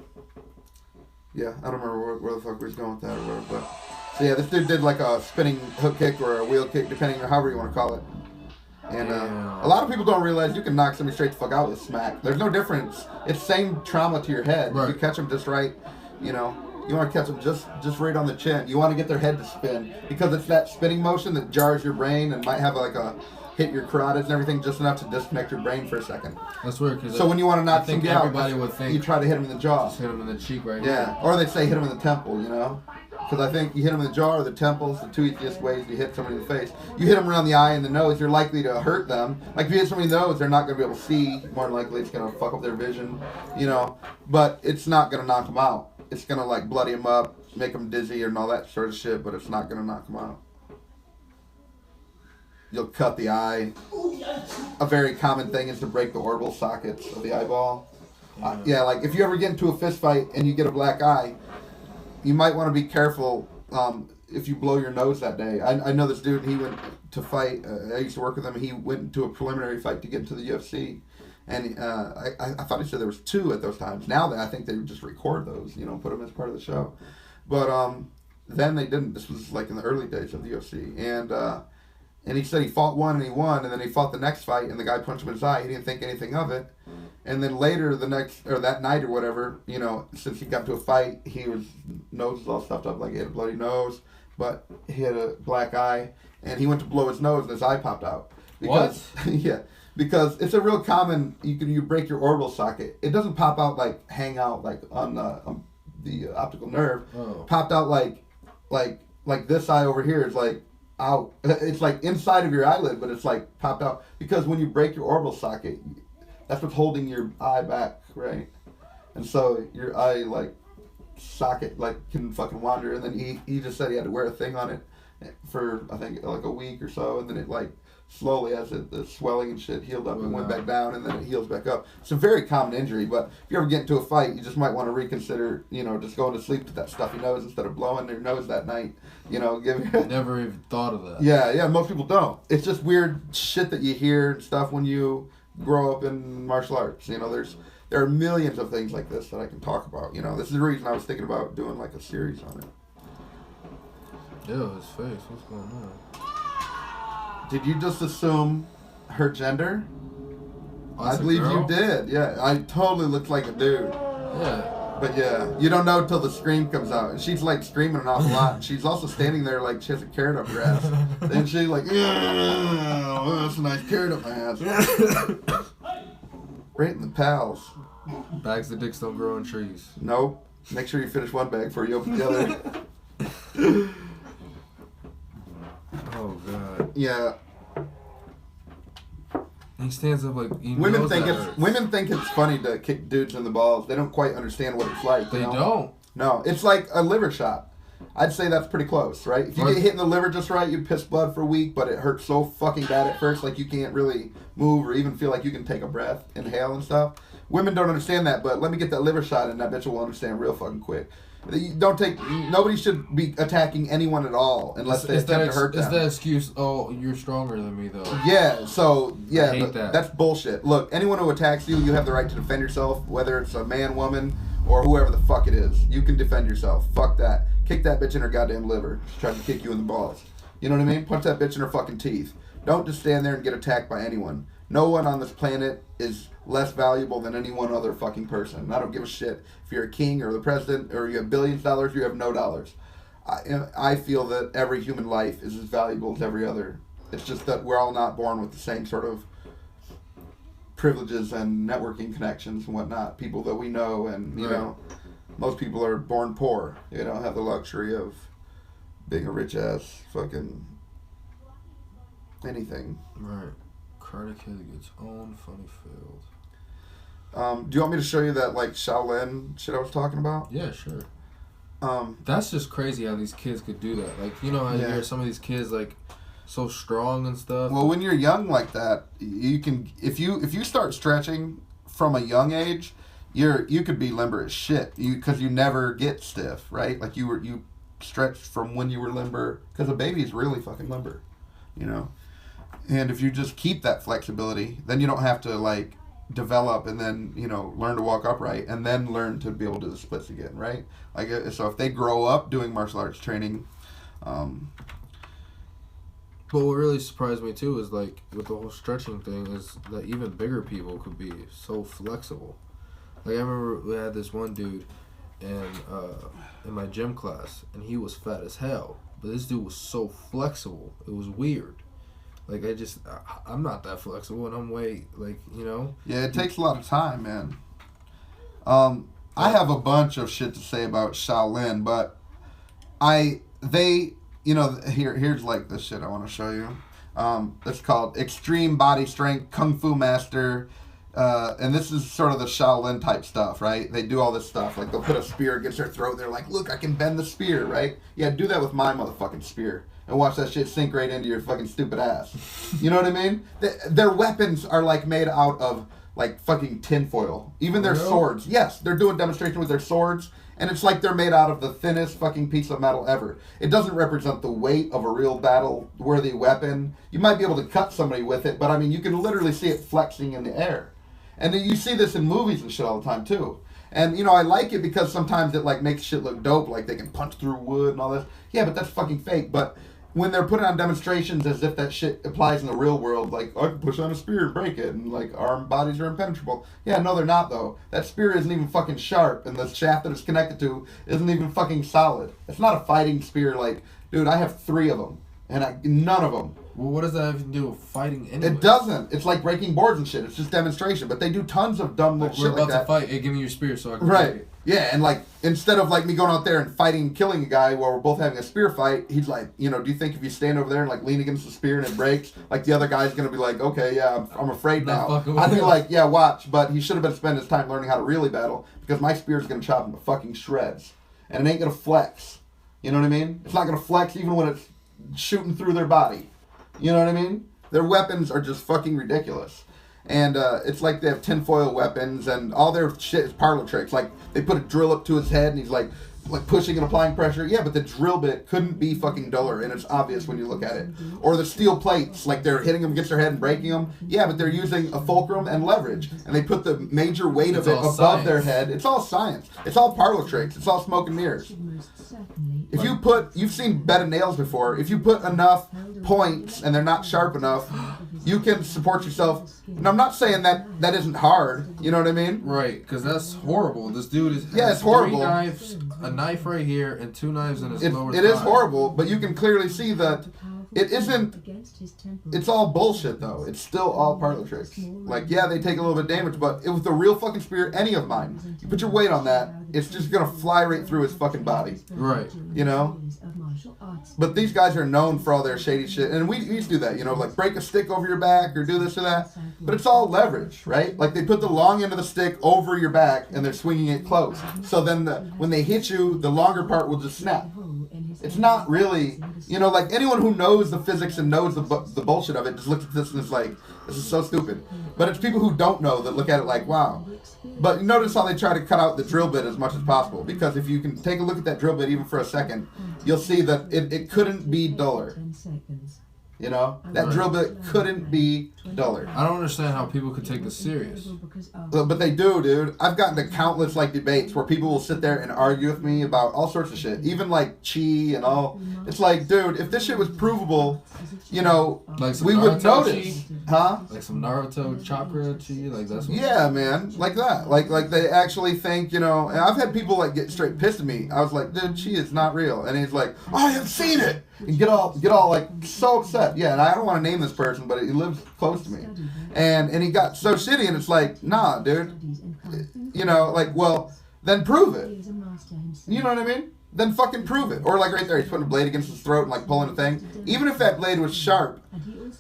yeah, I don't remember where the fuck we was going with that or whatever. But so yeah, this dude did like a spinning hook kick or a wheel kick, depending on however you want to call it. And a lot of people don't realize you can knock somebody straight the fuck out with a smack. There's no difference. It's same trauma to your head. Right. If you catch them just right, you know. You want to catch them just right on the chin. You want to get their head to spin because it's that spinning motion that jars your brain and might have like a hit your carotids and everything just enough to disconnect your brain for a second. That's weird. Cause so when you want to knock somebody out, would think you try to hit them in the jaw. Just hit them in the cheek right Yeah, or they say hit them in the temple, you know. Because I think you hit them in the jaw or the temples, the two easiest ways to hit somebody in the face. You hit them around the eye and the nose, you're likely to hurt them. Like if you hit somebody in the nose, they're not going to be able to see. More than likely it's going to fuck up their vision, you know. But it's not going to knock them out. It's going to like bloody them up, make them dizzy and all that sort of shit, but it's not going to knock them out. You'll cut the eye. A very common thing is to break the orbital sockets of the eyeball. Yeah, like if you ever get into a fist fight and you get a black eye, you might want to be careful if you blow your nose that day. I know this dude, he went to fight. I used to work with him. He went to a preliminary fight to get into the UFC. And I thought he said there was 2 at those times. Now I think they would just record those, you know, put them as part of the show. But then they didn't. This was like in the early days of the UFC. And he said he fought one and he won, and then he fought the next fight and the guy punched him in his eye. He didn't think anything of it. And then later that night or whatever, you know, since he got to a fight, nose was all stuffed up, like he had a bloody nose, but he had a black eye, and he went to blow his nose and his eye popped out. Because, what? Yeah. Because it's a real common, you break your orbital socket. It doesn't pop out like hang out like on the optical nerve. Oh. Popped out like this eye over here is like out. It's like inside of your eyelid, but it's like popped out. Because when you break your orbital socket, that's what's holding your eye back, right? And so your eye like socket like can fucking wander. And then he just said he had to wear a thing on it for I think like a week or so, and then it like slowly as the swelling and shit healed up and went back down, and then it heals back up. It's a very common injury, but if you ever get into a fight, you just might want to reconsider, you know, just going to sleep with that stuffy nose instead of blowing your nose that night. You know, never even thought of that. Yeah, most people don't. It's just weird shit that you hear and stuff when you grow up in martial arts. You know, there are millions of things like this that I can talk about. You know, this is the reason I was thinking about doing like a series on it. Ew, his face. What's going on? Did you just assume her gender? Oh, I believe you did. Yeah, I totally looked like a dude. Yeah. But yeah, you don't know till the scream comes out. And she's like screaming an awful lot. And she's also standing there like she has a carrot up her ass. Then she's like, yeah, that's a nice carrot up my ass. Right in the pals. Bags of dicks don't grow on trees. Nope. Make sure you finish one bag before you open the other. Oh god. Yeah. He stands up like women think it's funny to kick dudes in the balls. They don't quite understand what it's like. They you know? don't. No, it's like a liver shot. I'd say that's pretty close, right? If you get hit in the liver just right, you piss blood for a week, but it hurts so fucking bad at first, like you can't really move or even feel like you can take a breath, inhale and stuff. Women don't understand that, but let me get that liver shot and that bitch will understand real fucking quick. Nobody should be attacking anyone at all unless they attempt to hurt them. It's that excuse, oh, you're stronger than me, though. Yeah, so, yeah, I hate that. That's bullshit. Look, anyone who attacks you, you have the right to defend yourself, whether it's a man, woman, or whoever the fuck it is. You can defend yourself. Fuck that. Kick that bitch in her goddamn liver. She's trying to kick you in the balls. You know what I mean? Punch that bitch in her fucking teeth. Don't just stand there and get attacked by anyone. No one on this planet is less valuable than any one other fucking person. I don't give a shit if you're a king or the president or you have billions of dollars, you have no dollars. I feel that every human life is as valuable as every other. It's just that we're all not born with the same sort of privileges and networking connections and whatnot. People that we know and, you know, most people are born poor. They don't have the luxury of being a rich ass fucking anything. Right. Karate Kid gets own funny field. Do you want me to show you that like Shaolin shit I was talking about? Yeah, sure. That's just crazy how these kids could do that. Like, you know how you hear some of these kids like so strong and stuff. Well, when you're young like that, you can if you start stretching from a young age, you could be limber as shit. Because you never get stiff, right? Like you stretched from when you were limber. Because a baby's really fucking limber, you know. And if you just keep that flexibility, then you don't have to like develop and then, you know, learn to walk upright and then learn to be able to do the splits again, right? Like, so if they grow up doing martial arts training. But what really surprised me too is like with the whole stretching thing is that even bigger people could be so flexible. Like I remember we had this one dude in my gym class and he was fat as hell, but this dude was so flexible. It was weird. Like, I'm not that flexible, and I'm way, like, you know? Yeah, it takes a lot of time, man. I have a bunch of shit to say about Shaolin, but here's, like, this shit I want to show you. It's called Extreme Body Strength Kung Fu Master, and this is sort of the Shaolin type stuff, right? They do all this stuff. Like, they'll put a spear against their throat, they're like, look, I can bend the spear, right? Yeah, do that with my motherfucking spear. And watch that shit sink right into your fucking stupid ass. You know what I mean? Their weapons are like made out of like fucking tinfoil. Even their swords. Yes, they're doing demonstration with their swords. And it's like they're made out of the thinnest fucking piece of metal ever. It doesn't represent the weight of a real battle-worthy weapon. You might be able to cut somebody with it, but I mean, you can literally see it flexing in the air. And then you see this in movies and shit all the time too. And, you know, I like it because sometimes it like makes shit look dope. Like they can punch through wood and all this. Yeah, but that's fucking fake. But when they're putting on demonstrations as if that shit applies in the real world, like, I can push on a spear and break it, and, like, our bodies are impenetrable. Yeah, no, they're not, though. That spear isn't even fucking sharp, and the shaft that it's connected to isn't even fucking solid. It's not a fighting spear, like, dude, I have 3 of them, and none of them. Well, what does that have to do with fighting anyway? It doesn't. It's like breaking boards and shit. It's just demonstration, but they do tons of dumb little shit like that. We're about to fight. Hey, give me your spear so I can break it. Yeah, and like, instead of like me going out there and fighting and killing a guy while we're both having a spear fight, he's like, you know, do you think if you stand over there and like lean against the spear and it breaks, like the other guy's gonna be like, okay, yeah, I'm afraid now. I'd be like, yeah, watch, but he should have been spending his time learning how to really battle because my spear's gonna chop him to fucking shreds. And it ain't gonna flex. You know what I mean? It's not gonna flex even when it's shooting through their body. You know what I mean? Their weapons are just fucking ridiculous. And it's like they have tinfoil weapons and all their shit is parlor tricks. Like, they put a drill up to his head and he's like pushing and applying pressure. Yeah, but the drill bit couldn't be fucking duller, and it's obvious when you look at it. Or the steel plates, like they're hitting them against their head and breaking them. Yeah, but they're using a fulcrum and leverage. And they put the major weight of it above their head. It's all science. It's all parlor tricks. It's all smoke and mirrors. If you've seen bed of nails before, if you put enough points and they're not sharp enough, you can support yourself. And I'm not saying that isn't hard, you know what I mean? Right, because that's horrible. This dude it's horrible. 3 knives, a knife right here, and 2 knives in his lower thigh. It is horrible, but you can clearly see that it isn't. It's all bullshit though. It's still all parlor tricks. Like, yeah, they take a little bit of damage, but with the real fucking spear, any of mine, you put your weight on that, it's just gonna fly right through his fucking body. Right. You know. But these guys are known for all their shady shit, and we used to do that. You know, like break a stick over your back or do this or that. But it's all leverage, right? Like they put the long end of the stick over your back and they're swinging it close. So then when they hit you, the longer part will just snap. It's not really, you know, like anyone who knows the physics and knows the bullshit of it just looks at this and is like, this is so stupid. But it's people who don't know that look at it like, wow. But notice how they try to cut out the drill bit as much as possible. Because if you can take a look at that drill bit even for a second, you'll see that it couldn't be duller. You know? That drill bit couldn't be duller. I don't understand how people could take this serious. But they do, dude. I've gotten to countless like debates where people will sit there and argue with me about all sorts of shit. Even like chi and all. It's like, dude, if this shit was provable, you know, like we would notice. Huh? Like some Naruto chakra chi, like that's what. Yeah, man, like that. Like they actually think, you know. And I've had people like get straight pissed at me. I was like, dude, chi is not real, and he's like, oh, I have seen it, and get all like so upset. Yeah, and I don't want to name this person, but he lives close to me, and he got so shitty, and it's like, nah, dude, you know, like, well, then prove it. You know what I mean? Then fucking prove it. Or like right there, he's putting a blade against his throat and like pulling a thing. Even if that blade was sharp,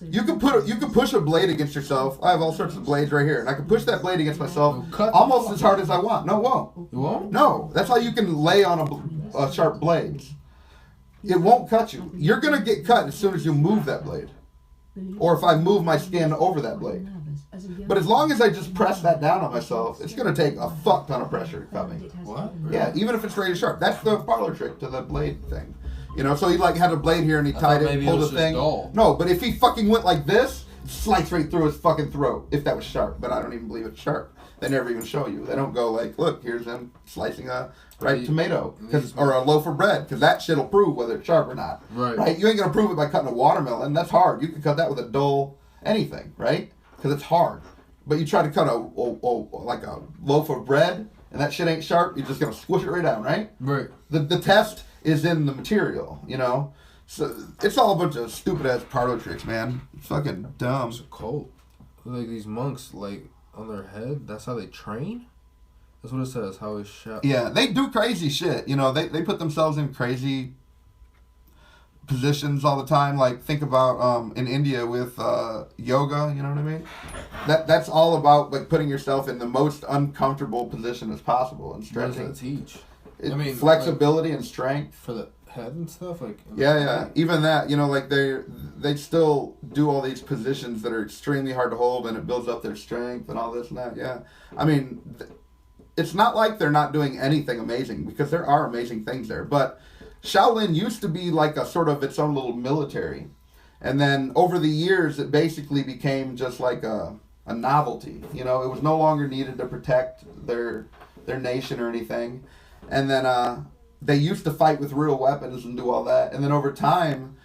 you could push a blade against yourself. I have all sorts of blades right here, and I can push that blade against myself almost as hard as I want. No, it won't. It won't? No, that's how you can lay on a sharp blade. It won't cut you. You're gonna get cut as soon as you move that blade, or if I move my skin over that blade. But as long as I just press that down on myself, it's going to take a fuck ton of pressure to cut me. What? Yeah, even if it's razor sharp. That's the parlor trick to the blade thing. You know, so he like had a blade here and he tied it and pulled the thing. Dull. No, but if he fucking went like this, slice right through his fucking throat if that was sharp. But I don't even believe it's sharp. They never even show you. They don't go like, look, here's him slicing a ripe tomato or a loaf of bread, because that shit'll prove whether it's sharp or not. Right? You ain't going to prove it by cutting a watermelon. That's hard. You can cut that with a dull anything, right? Because it's hard. But you try to cut like a loaf of bread, and that shit ain't sharp, you're just going to squish it right down, right? Right. The test is in the material, you know? So it's all a bunch of stupid-ass parlor tricks, man. It's fucking dumb. It's a cult. Like these monks, like, on their head, that's how they train? That's what it says, how it's shot. Yeah, they do crazy shit. You know, they put themselves in crazy positions all the time. Like, think about in India with yoga, you know what I mean? That's all about like putting yourself in the most uncomfortable position as possible and stretching. What does that teach? I mean, flexibility and strength for the head and stuff, like. Yeah. Even that, you know, like they still do all these positions that are extremely hard to hold, and it builds up their strength and all this and that. Yeah, I mean, it's not like they're not doing anything amazing, because there are amazing things there, but Shaolin used to be like a sort of its own little military. And then over the years, it basically became just like a novelty. You know, it was no longer needed to protect their nation or anything. And then they used to fight with real weapons and do all that. And then over time,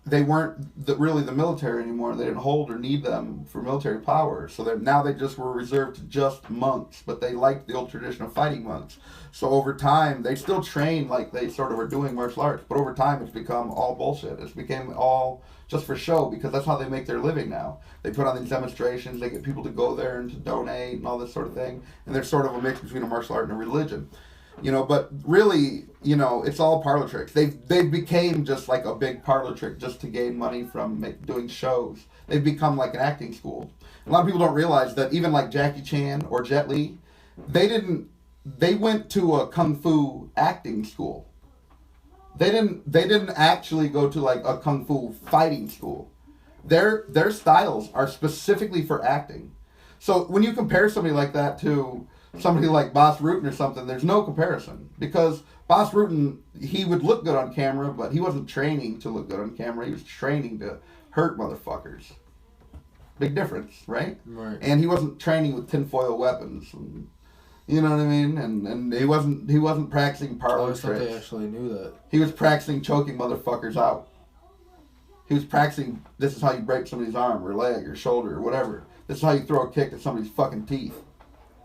they weren't really the military anymore. They didn't hold or need them for military power. So now they just were reserved to just monks. But they liked the old tradition of fighting monks. So over time, they still train like they sort of are doing martial arts. But over time, it's become all bullshit. It's became all just for show, because that's how they make their living now. They put on these demonstrations. They get people to go there and to donate and all this sort of thing. And they're sort of a mix between a martial art and a religion. You know, but really, you know, it's all parlor tricks. They became just like a big parlor trick just to gain money from doing shows. They've become like an acting school. A lot of people don't realize that even like Jackie Chan or Jet Li, they went to a kung fu acting school. They didn't actually go to like a kung fu fighting school. Their styles are specifically for acting. So when you compare somebody like that to somebody like Boss Rutan or something, there's no comparison, because Boss Rutan, he would look good on camera, but he wasn't training to look good on camera. He was training to hurt motherfuckers. Big difference, right? Right. And he wasn't training with tinfoil weapons. And, you know what I mean? And he wasn't practicing parlor tricks. They actually knew that. He was practicing choking motherfuckers out. He was practicing, this is how you break somebody's arm or leg or shoulder or whatever. This is how you throw a kick at somebody's fucking teeth.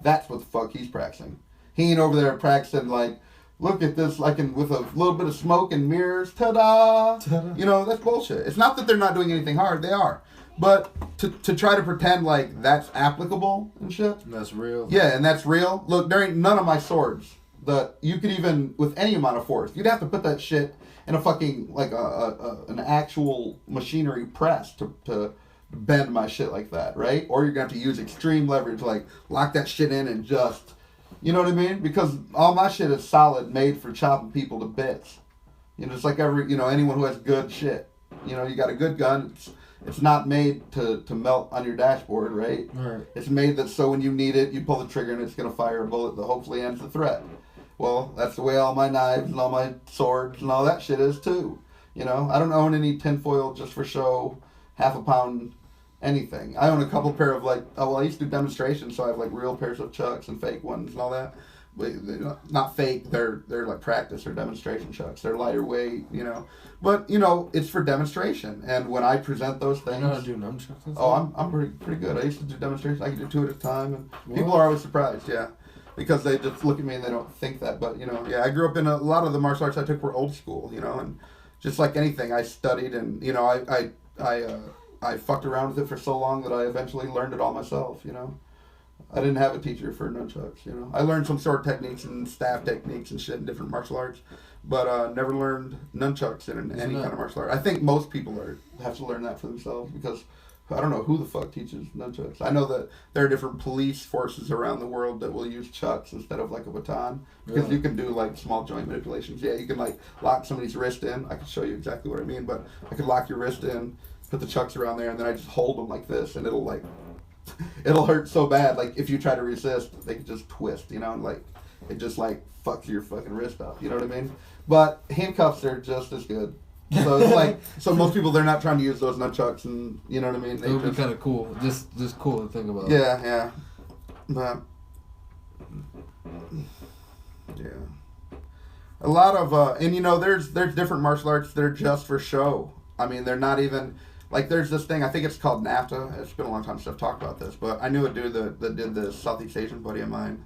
That's what the fuck he's practicing. He ain't over there practicing like look at this, like with a little bit of smoke and mirrors, ta-da! You know, that's bullshit. It's not that they're not doing anything hard, they are. But to try to pretend like that's applicable and shit. That's real. Yeah, and that's real. Look, there ain't none of my swords that you could even, with any amount of force, you'd have to put that shit in a fucking, like an actual machinery press to bend my shit like that, right? Or you're going to have to use extreme leverage, like lock that shit in and just, you know what I mean? Because all my shit is solid, made for chopping people to bits. You know, it's like anyone who has good shit. You know, you got a good gun, it's not made to melt on your dashboard, right? Right. It's made that so when you need it, you pull the trigger and it's going to fire a bullet that hopefully ends the threat. Well, that's the way all my knives and all my swords and all that shit is too. You know, I don't own any tinfoil just for show, half a pound anything. I own a couple pair of I used to do demonstrations, so I have like real pairs of chucks and fake ones and all that. But they're not fake, they're like practice or demonstration chucks. They're lighter weight, you know. But, you know, it's for demonstration. And when I present those things... You know how to do nunchucks? Oh, I'm pretty good. I used to do demonstrations. I could do 2 at a time. And people are always surprised, yeah. Because they just look at me and they don't think that. But, you know, yeah, I grew up in a lot of the martial arts I took were old school, you know. And just like anything, I studied and, you know, I fucked around with it for so long that I eventually learned it all myself, you know. I didn't have a teacher for nunchucks, you know. I learned some sword techniques and staff techniques and shit in different martial arts, but never learned nunchucks in any kind of martial art. I think most people have to learn that for themselves because I don't know who the fuck teaches nunchucks. I know that there are different police forces around the world that will use chucks instead of like a baton because you can do like small joint manipulations. Yeah, you can like lock somebody's wrist in. I can show you exactly what I mean, but I could lock your wrist in, put the chucks around there, and then I just hold them like this, and it'll hurt so bad. Like if you try to resist, they could just twist, you know, and like it just like fucks your fucking wrist up. You know what I mean? But handcuffs are just as good. So it's like most people they're not trying to use those nunchucks, and you know what I mean. It would be kind of cool, just cool to think about. Yeah, but yeah, a lot of and you know there's different martial arts that are just for show. I mean they're not even. Like, there's this thing, I think it's called NAFTA. It's been a long time since I've talked about this, but I knew a dude that did this, Southeast Asian buddy of mine.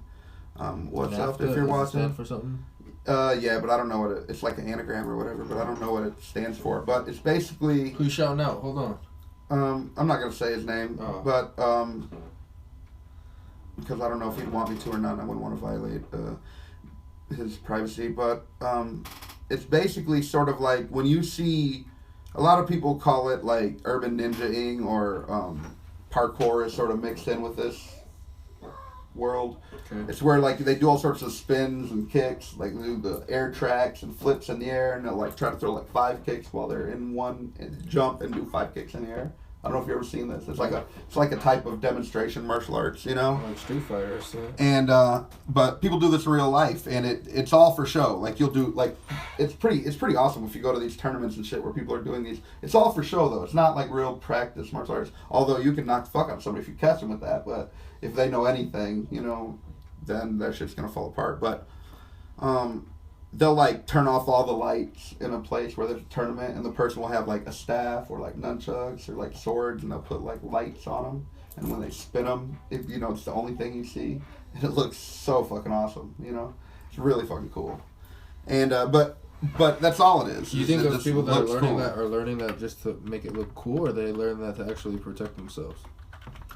What's NAFTA, up, if you're watching? Stand for something? Yeah, but I don't know what it's like an anagram or whatever, but I don't know what it stands for. But it's basically... Who's shouting out? Hold on. I'm not going to say his name, but, because I don't know if he'd want me to or not, and I wouldn't want to violate his privacy, but it's basically sort of like when you see... A lot of people call it like urban ninja-ing or parkour is sort of mixed in with this world. Okay. It's where like they do all sorts of spins and kicks, like they do the air tracks and flips in the air, and they'll like try to throw like 5 kicks while they're in one and jump and do 5 kicks in the air. I don't know if you've ever seen this. It's like a type of demonstration martial arts, you know. Like Street Fighter, so. And but people do this in real life, and it's all for show. Like you'll do like it's pretty awesome if you go to these tournaments and shit where people are doing these. It's all for show though. It's not like real practice martial arts. Although you can knock the fuck out of somebody if you catch them with that. But if they know anything, you know, then that shit's gonna fall apart. But they'll like turn off all the lights in a place where there's a tournament, and the person will have like a staff or like nunchucks or like swords, and they'll put like lights on them, and when they spin them, you know, it's the only thing you see, and it looks so fucking awesome, you know. It's really fucking cool. And but that's all it is. You think those people that are learning that just to make it look cool, or they learn that to actually protect themselves?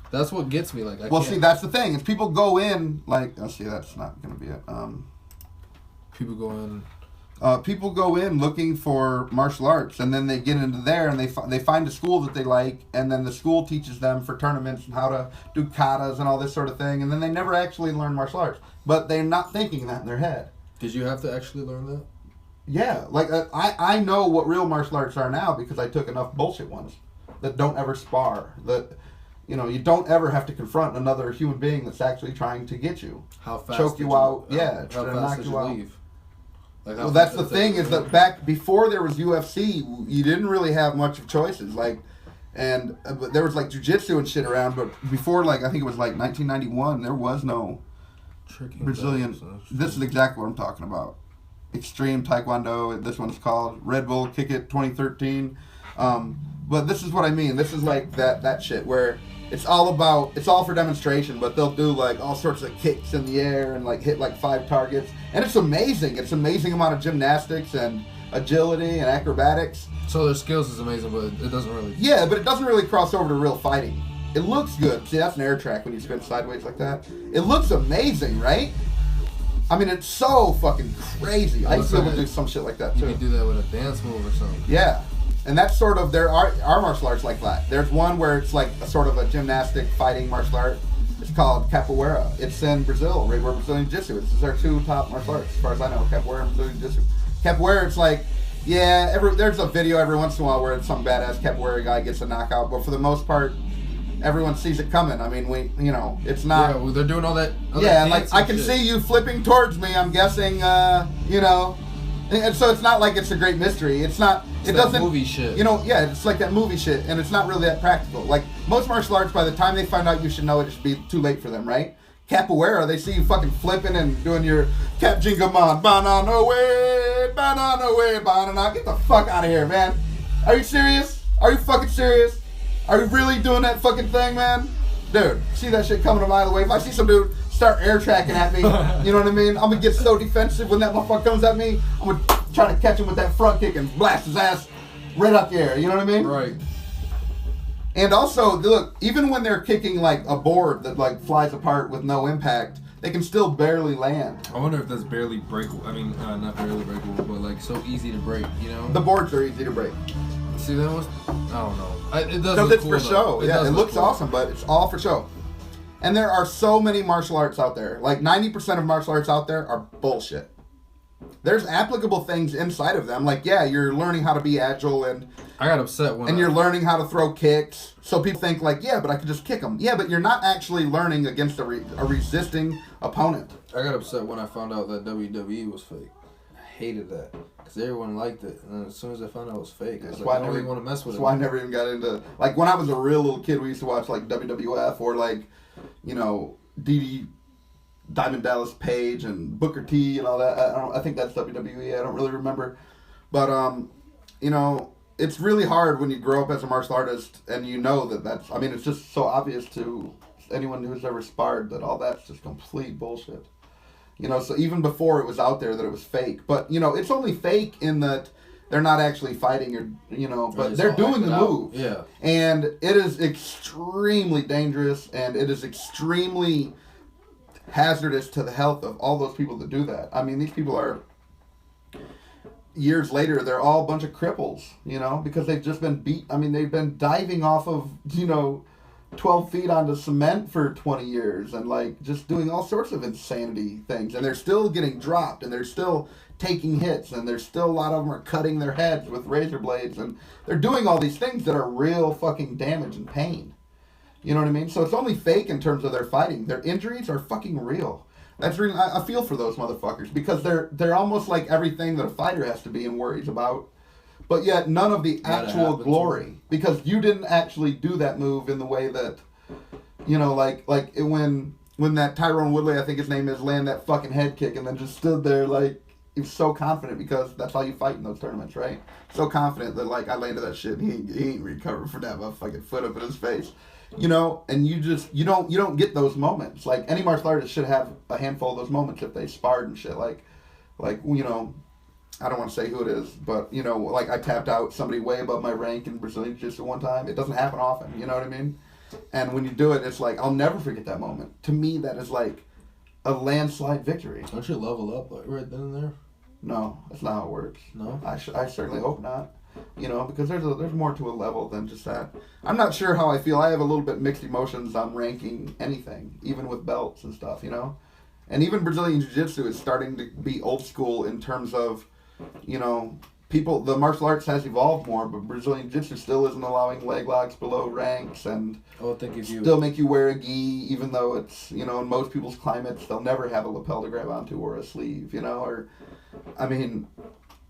That's what gets me. Like, see, that's the thing. Is people go in like, see, that's not gonna be it. People go in looking for martial arts, and then they get into there, and they find a school that they like, and then the school teaches them for tournaments and how to do katas and all this sort of thing, and then they never actually learn martial arts, but they're not thinking that in their head. Did you have to actually learn that? Yeah, like I know what real martial arts are now because I took enough bullshit ones that don't ever spar, that you know, you don't ever have to confront another human being that's actually trying to get you. How fast choke you out? Yeah, how fast did you leave? Like well, that's the thing is that back before there was UFC, you didn't really have much of choices. Like, and but there was like jiu-jitsu and shit around, but before, like I think it was like 1991, there was no Brazilian. This is exactly what I'm talking about. Extreme Taekwondo. This one's called Red Bull Kick It 2013. But this is what I mean. This is like that shit where it's all for demonstration, but they'll do like all sorts of kicks in the air and like hit like 5 targets. And it's amazing. It's an amazing amount of gymnastics and agility and acrobatics. So their skills is amazing, but it doesn't really... Yeah, but it doesn't really cross over to real fighting. It looks good. See, that's an air track when you spin sideways like that. It looks amazing, right? I mean, it's so fucking crazy. I used to be able to do some shit like that, too. You can do that with a dance move or something. Yeah. And that's sort of, there are martial arts like that. There's one where it's like a sort of a gymnastic fighting martial art. It's called capoeira. It's in Brazil, right where Brazilian Jiu-Jitsu is. These are 2 top martial arts, as far as I know, capoeira and Brazilian Jiu-Jitsu. Capoeira, it's like, yeah, there's a video every once in a while where some badass capoeira guy gets a knockout, but for the most part, everyone sees it coming. I mean, it's not... Yeah, well, they're doing all that... Yeah, like, I can see you flipping towards me, I'm guessing, And so it's not like it's a great mystery. It doesn't movie shit. Yeah, it's like that movie shit, and it's not really that practical. Like most martial arts, by the time they find out you should know it, it should be too late for them, right? Capoeira, they see you fucking flipping and doing your Cap Jingaman, banana way, banana. Get the fuck out of here, man. Are you serious? Are you fucking serious? Are you really doing that fucking thing, man? Dude, see that shit coming a mile away. If I see some dude start air tracking at me, you know what I mean? I'm gonna get so defensive when that motherfucker comes at me. I'm gonna try to catch him with that front kick and blast his ass right up the air. You know what I mean? Right. And also, look, even when they're kicking like a board that like flies apart with no impact, they can still barely land. I wonder if that's barely breakable. I mean, not barely breakable, but like so easy to break. The boards are easy to break. See, that was... I don't know. It does Because look it's cool, for show. though. It looks awesome, but it's all for show. And there are so many martial arts out there. Like 90% of martial arts out there are bullshit. There's applicable things inside of them. Like, yeah, you're learning how to be agile and... I got upset when... And you're learning how to throw kicks. So people think like, yeah, but I could just kick them. Yeah, but you're not actually learning against a resisting opponent. I got upset when I found out that WWE was fake. I hated that. Because everyone liked it. And then as soon as I found out it was fake, I was like, I don't really want to mess with it. That's why I never even got into... Like, when I was a real little kid, we used to watch, like, WWF or, like, Diamond Dallas Page and Booker T and all that. I think that's WWE. I don't really remember. But, it's really hard when you grow up as a martial artist and you know that's... I mean, it's just so obvious to anyone who's ever sparred that all that's just complete bullshit. So even before it was out there that it was fake. But, it's only fake in that they're not actually fighting or, but they're doing the move. Yeah. And it is extremely dangerous and it is extremely hazardous to the health of all those people that do that. I mean, these people are, years later, they're all a bunch of cripples, because they've just been beat. I mean, they've been diving off of, 12 feet onto cement for 20 years and like just doing all sorts of insanity things, and they're still getting dropped and they're still taking hits, and there's still a lot of them are cutting their heads with razor blades, and they're doing all these things that are real fucking damage and pain. You know what I mean? So it's only fake in terms of their fighting. Their injuries are fucking real. That's really, I feel for those motherfuckers because they're almost like everything that a fighter has to be and worries about. But yet none of the actual glory, because you didn't actually do that move in the way that, when that Tyrone Woodley, I think his name is, land that fucking head kick and then just stood there like, he was so confident because that's how you fight in those tournaments, right? So confident that like I landed that shit and he ain't recovered from that motherfucking foot up in his face. And you don't get those moments. Like any martial artist should have a handful of those moments if they sparred and shit. Like I don't want to say who it is, but, like I tapped out somebody way above my rank in Brazilian Jiu-Jitsu one time. It doesn't happen often, you know what I mean? And when you do it, it's like, I'll never forget that moment. To me, that is like a landslide victory. Don't you level up like right then and there? No, that's not how it works. No? I certainly hope not. Because there's more to a level than just that. I'm not sure how I feel. I have a little bit mixed emotions on ranking anything, even with belts and stuff, And even Brazilian Jiu-Jitsu is starting to be old school in terms of, the martial arts has evolved more, but Brazilian Jiu-Jitsu still isn't allowing leg locks below ranks and still make you wear a gi, even though it's, in most people's climates, they'll never have a lapel to grab onto or a sleeve,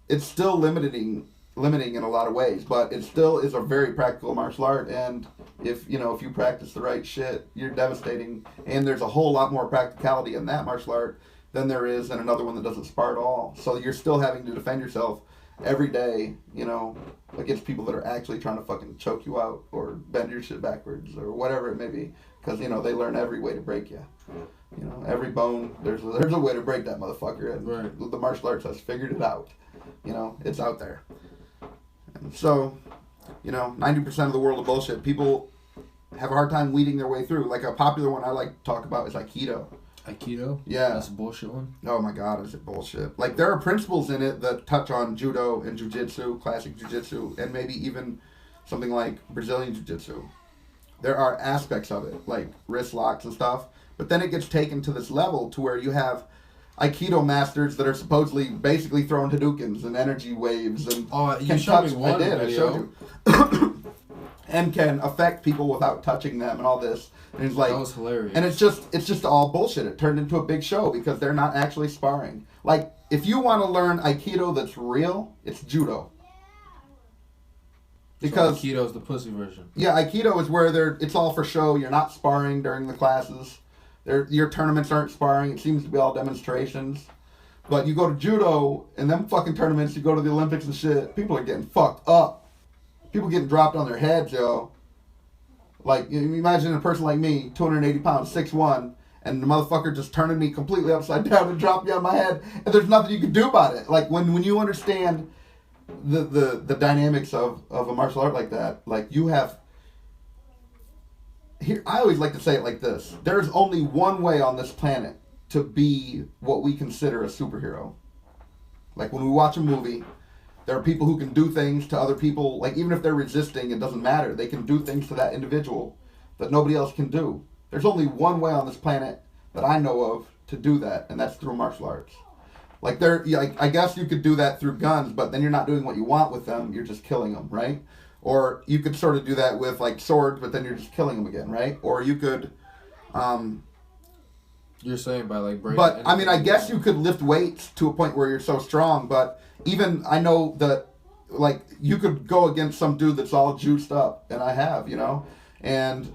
it's still limiting in a lot of ways, but it still is a very practical martial art, and if you practice the right shit, you're devastating, and there's a whole lot more practicality in that martial art than there is in another one that doesn't spar at all. So you're still having to defend yourself, every day, you know, against people that are actually trying to fucking choke you out or bend your shit backwards or whatever it may be. Because, you know, they learn every way to break you. You know, every bone, there's a way to break that motherfucker. And Right. the martial arts has figured it out. You know, it's out there. And so, you know, 90% of the world of bullshit, people have a hard time weeding their way through. Like a popular one I like to talk about is Aikido. Aikido? Yeah. That's a bullshit one? Oh my god, is it bullshit. Like, there are principles in it that touch on judo and jiu-jitsu, classic jiu-jitsu, and maybe even something like Brazilian jiu-jitsu. There are aspects of it, like wrist locks and stuff, but then it gets taken to this level to where you have Aikido masters that are supposedly basically throwing Hadoukens and energy waves and You showed me one I video. showed you. And can affect people without touching them and all this. And it's like, That was hilarious. and it's just all bullshit. It turned into a big show because they're not actually sparring. Like, if you want to learn Aikido that's real, it's judo. Because so Aikido's the pussy version. yeah, Aikido is where it's all for show. You're not sparring during the classes. Your tournaments aren't sparring. It seems to be all demonstrations. But you go to judo and them fucking tournaments, you go to the Olympics and shit, people are getting fucked up. People getting dropped on their heads, yo. Like, you imagine a person like me, 280 pounds, 6'1", and the motherfucker just turning me completely upside down and dropping me on my head, and there's nothing you can do about it. Like, when you understand the dynamics of a martial art like that, like, you have... Here, I always like to say it like this. There's only one way on this planet to be what we consider a superhero. Like, when we watch a movie... There are people who can do things to other people, like even if they're resisting, it doesn't matter. They can do things to that individual that nobody else can do. There's only one way on this planet that I know of to do that, and that's through martial arts. Like I guess you could do that through guns, but then you're not doing what you want with them. You're just killing them, right? Or you could sort of do that with like swords, but then you're just killing them again, right? Or you could. You're saying by like breaking. But I mean, I guess you could lift weights to a point where you're so strong, but. Even I know that, like, you could go against some dude that's all juiced up, and I have, you know, and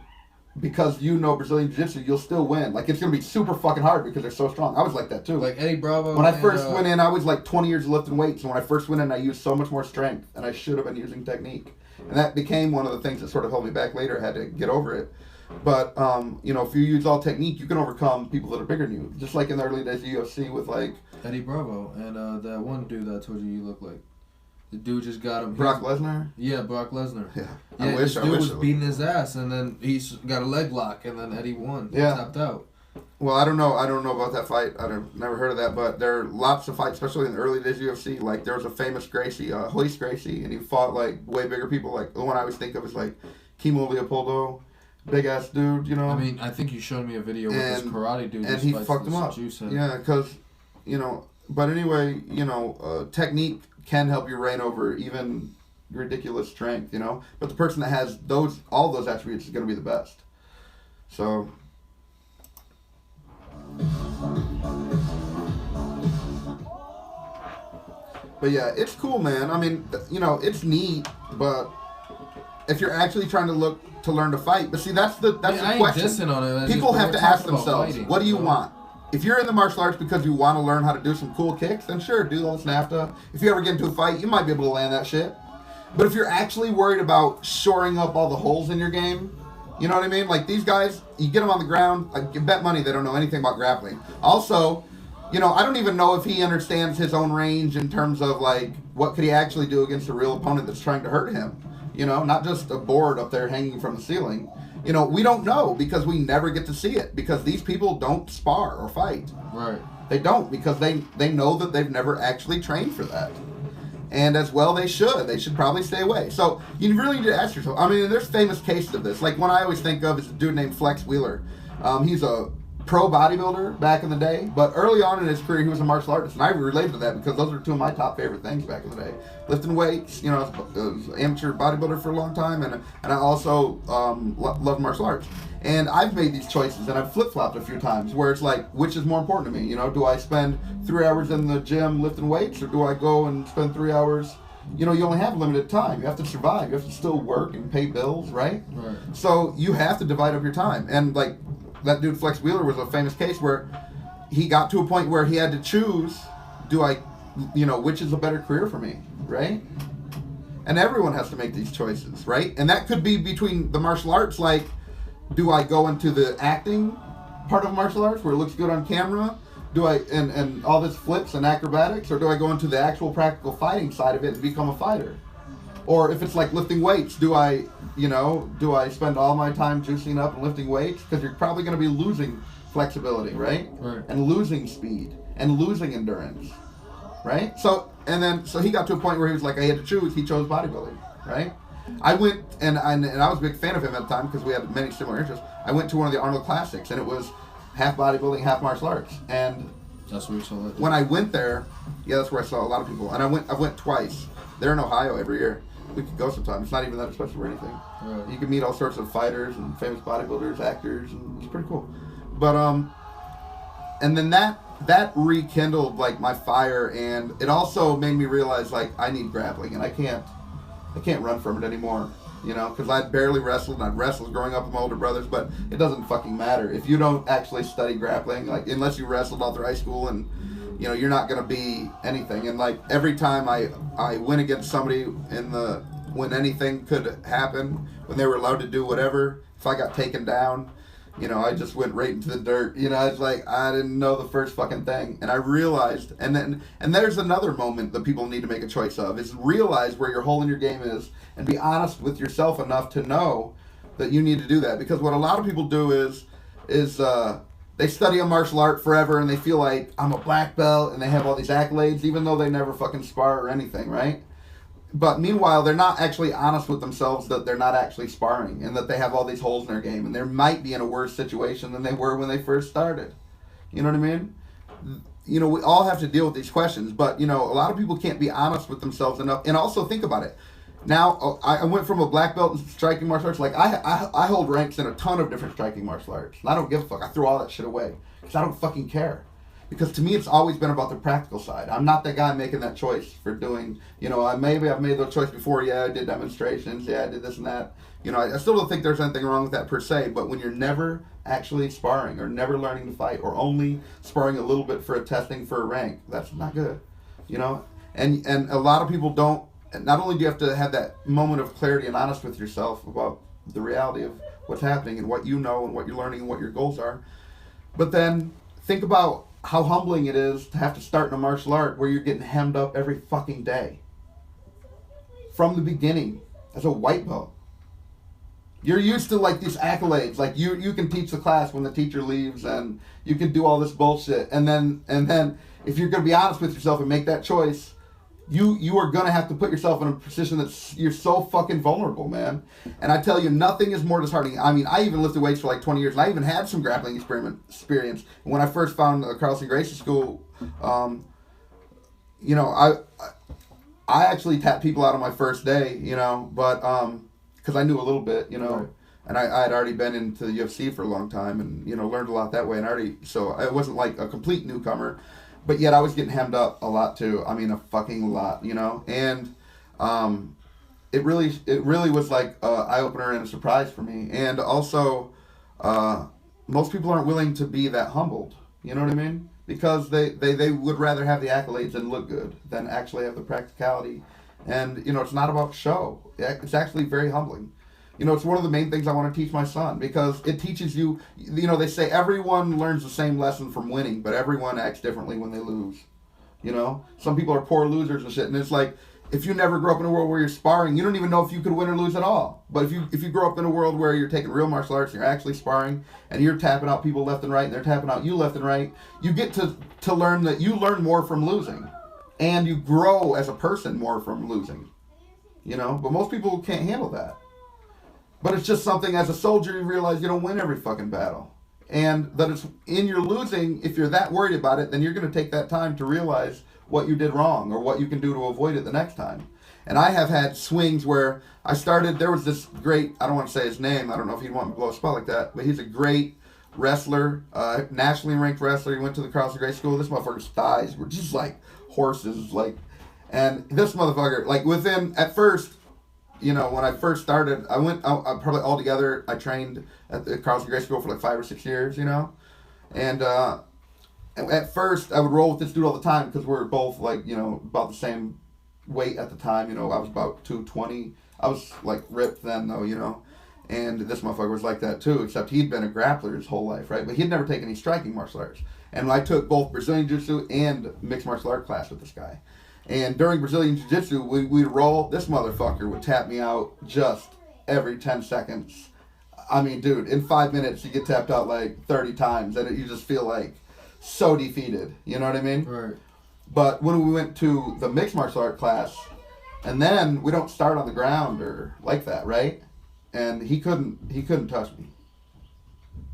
because you know Brazilian Jiu-Jitsu, you'll still win. Like, it's gonna be super fucking hard because they're so strong. I was like that too. Like Eddie Bravo. When I first went in, I was like 20 years lifting weights, and when I first went in, I used so much more strength, and I should have been using technique, and that became one of the things that sort of held me back later. I had to get over it. But, you know, if you use all technique, you can overcome people that are bigger than you. Just like in the early days of UFC with, like... Eddie Bravo and that one dude that I told you look like. The dude just got him. Brock Lesnar? Yeah, Brock Lesnar. Yeah. Yeah, this dude was beating his ass, and then he got a leg lock, and then Eddie won. Yeah. Tapped out. Well, I don't know about that fight. Never heard of that, but there are lots of fights, especially in the early days of UFC. Like, there was a famous Gracie, Hoist Gracie, and he fought, like, way bigger people. Like, the one I always think of is, like, Kimo Leopoldo. Big ass dude, you know. I mean, I think you showed me a video with this karate dude, and he fucked him up. Yeah, because, you know. But anyway, you know, technique can help you reign over even ridiculous strength, you know. But the person that has all those attributes is going to be the best. So. But yeah, it's cool, man. I mean, you know, it's neat, but if you're actually trying to learn to fight, but see, that's the question. On it. People have to ask themselves, fighting, what do you want? If you're in the martial arts because you want to learn how to do some cool kicks, then sure, do all this NAFTA. If you ever get into a fight, you might be able to land that shit. But if you're actually worried about shoring up all the holes in your game, you know what I mean? Like, these guys, you get them on the ground, I bet money they don't know anything about grappling. Also, you know, I don't even know if he understands his own range in terms of, like, what could he actually do against a real opponent that's trying to hurt him. You know, not just a board up there hanging from the ceiling. You know, we don't know because we never get to see it because these people don't spar or fight. Right. They don't because they know that they've never actually trained for that. And as well they should. They should probably stay away. So you really need to ask yourself. I mean, there's famous cases of this. Like, one I always think of is a dude named Flex Wheeler. He's a pro bodybuilder back in the day, but early on in his career he was a martial artist, and I related to that because those are two of my top favorite things back in the day. Lifting weights, you know, I was an amateur bodybuilder for a long time, and I also love martial arts. And I've made these choices, and I've flip-flopped a few times, where it's like, which is more important to me? You know, do I spend 3 hours in the gym lifting weights, or do I go and spend 3 hours? You know, you only have limited time. You have to survive. You have to still work and pay bills, right? Right. So you have to divide up your time. And, like, that dude Flex Wheeler was a famous case where he got to a point where he had to choose, do I, you know, which is a better career for me? right? And everyone has to make these choices, right? And that could be between the martial arts, like, do I go into the acting part of martial arts where it looks good on camera? Do I and all this flips and acrobatics, or do I go into the actual practical fighting side of it and become a fighter? Or if it's like lifting weights, do I spend all my time juicing up and lifting weights? Because you're probably going to be losing flexibility, right? Right. And losing speed and losing endurance, right? So he got to a point where he was like, I had to choose. He chose bodybuilding, right? I went and I was a big fan of him at the time because we had many similar interests. I went to one of the Arnold Classics, and it was half bodybuilding, half martial arts. And That's where you saw that. when I went there, that's where I saw a lot of people. And I went twice. They're in Ohio every year. We could go sometime. It's not even that expensive or anything. Right. You can meet all sorts of fighters and famous bodybuilders, actors, and it's pretty cool. But and then that rekindled like my fire, and it also made me realize like I need grappling, and I can't run from it anymore. You know, because I'd barely wrestled, and I'd wrestled growing up with my older brothers, but it doesn't fucking matter if you don't actually study grappling. Like unless you wrestled all through high school, and you know you're not gonna be anything. And like every time I went against somebody when anything could happen, when they were allowed to do whatever, if I got taken down, you know, I just went right into the dirt. You know, it's like I didn't know the first fucking thing, and I realized. And there's another moment that people need to make a choice of: is realize where your hole in your game is, and be honest with yourself enough to know that you need to do that. Because what a lot of people do is they study a martial art forever, and they feel like I'm a black belt, and they have all these accolades, even though they never fucking spar or anything, right? But meanwhile, they're not actually honest with themselves that they're not actually sparring, and that they have all these holes in their game, and they might be in a worse situation than they were when they first started. You know what I mean? You know, we all have to deal with these questions, but, you know, a lot of people can't be honest with themselves enough. And also think about it. Now, I went from a black belt in striking martial arts. Like, I hold ranks in a ton of different striking martial arts. And I don't give a fuck. I throw all that shit away. Because I don't fucking care. Because to me, it's always been about the practical side. I'm not that guy making that choice for doing, you know, maybe I've made the choice before. Yeah, I did demonstrations. Yeah, I did this and that. You know, I still don't think there's anything wrong with that per se. But when you're never actually sparring or never learning to fight or only sparring a little bit for a testing for a rank, that's not good. You know? And a lot of people don't. Not only do you have to have that moment of clarity and honest with yourself about the reality of what's happening and what you know and what you're learning and what your goals are, but then think about how humbling it is to have to start in a martial art where you're getting hemmed up every fucking day. From the beginning, as a white belt. You're used to like these accolades, like you can teach the class when the teacher leaves, and you can do all this bullshit, and then if you're gonna be honest with yourself and make that choice, you are gonna have to put yourself in a position that you're so fucking vulnerable, man. And I tell you, nothing is more disheartening. I mean, I even lifted weights for like 20 years, and I even had some grappling experience. When I first found Carlson Gracie School, you know, I actually tapped people out on my first day, you know, but because I knew a little bit, you know. Right. And I had already been into the UFC for a long time, and you know, learned a lot that way. And so I wasn't like a complete newcomer. But yet I was getting hemmed up a lot too. I mean, a fucking lot, you know. And it really was like an eye-opener and a surprise for me. And also, most people aren't willing to be that humbled. You know what I mean? Because they would rather have the accolades and look good than actually have the practicality. And, you know, it's not about show. It's actually very humbling. You know, it's one of the main things I want to teach my son, because it teaches you, you know, they say everyone learns the same lesson from winning, but everyone acts differently when they lose. You know, some people are poor losers and shit, and it's like, if you never grow up in a world where you're sparring, you don't even know if you could win or lose at all. But if you grow up in a world where you're taking real martial arts, and you're actually sparring, and you're tapping out people left and right, and they're tapping out you left and right, you get to learn that you learn more from losing. And you grow as a person more from losing. You know, but most people can't handle that. But it's just something, as a soldier, you realize you don't win every fucking battle. And that it's in your losing, if you're that worried about it, then you're going to take that time to realize what you did wrong or what you can do to avoid it the next time. And I have had swings where I started, there was this great, I don't want to say his name, I don't know if he'd want me to blow a spot like that, but he's a great wrestler, nationally ranked wrestler. He went to the Carlson Gracie School. This motherfucker's thighs were just like horses, like, and this motherfucker, like at first, you know, when I first started, I probably altogether, I trained at the Carlson Gracie School for like 5 or 6 years, you know? And at first, I would roll with this dude all the time because we're both like, you know, about the same weight at the time. You know, I was about 220. I was like ripped then though, you know. And this motherfucker was like that too, except he'd been a grappler his whole life, right? But he'd never taken any striking martial arts. And I took both Brazilian Jiu-Jitsu and mixed martial art class with this guy. And during Brazilian Jiu-Jitsu, we'd roll. This motherfucker would tap me out just every 10 seconds. I mean, dude, in 5 minutes, you get tapped out like 30 times. And you just feel like so defeated. You know what I mean? Right. But when we went to the mixed martial art class, and then we don't start on the ground or like that, right? And he couldn't touch me.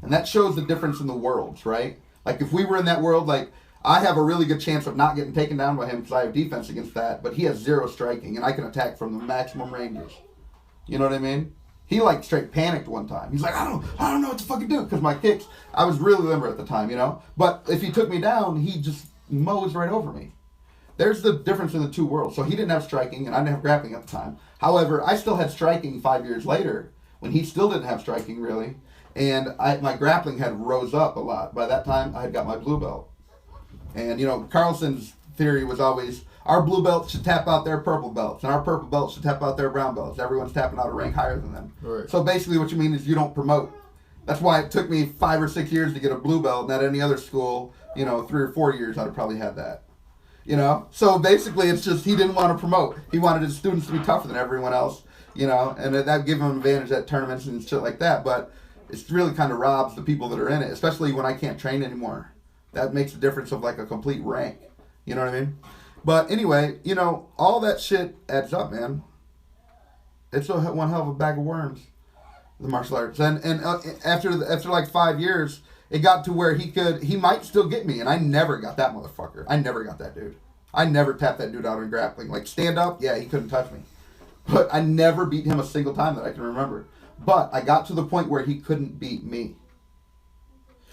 And that shows the difference in the worlds, right? Like if we were in that world, like I have a really good chance of not getting taken down by him because I have defense against that, but he has 0 striking and I can attack from the maximum ranges. You know what I mean? He like straight panicked one time. He's like, I don't know what to fucking do because my kicks, I was really limber at the time, you know? But if he took me down, he just mows right over me. There's the difference in the two worlds. So he didn't have striking and I didn't have grappling at the time. However, I still had striking 5 years later when he still didn't have striking really. And my grappling had rose up a lot. By that time, I had got my blue belt. And, you know, Carlson's theory was always, our blue belts should tap out their purple belts, and our purple belts should tap out their brown belts. Everyone's tapping out a rank higher than them. Right. So basically what you mean is you don't promote. That's why it took me 5 or 6 years to get a blue belt, and at any other school, you know, 3 or 4 years, I'd have probably had that. You know? So basically it's just he didn't want to promote. He wanted his students to be tougher than everyone else, you know, and that gave him an advantage at tournaments and shit like that, but it really kind of robs the people that are in it, especially when I can't train anymore. That makes a difference of like a complete rank. You know what I mean? But anyway, you know, all that shit adds up, man. It's one hell of a bag of worms, the martial arts. And after like 5 years, it got to where he might still get me, and I never got that motherfucker. I never got that dude. I never tapped that dude out in grappling. Like stand up, yeah, he couldn't touch me. But I never beat him a single time that I can remember. But I got to the point where he couldn't beat me.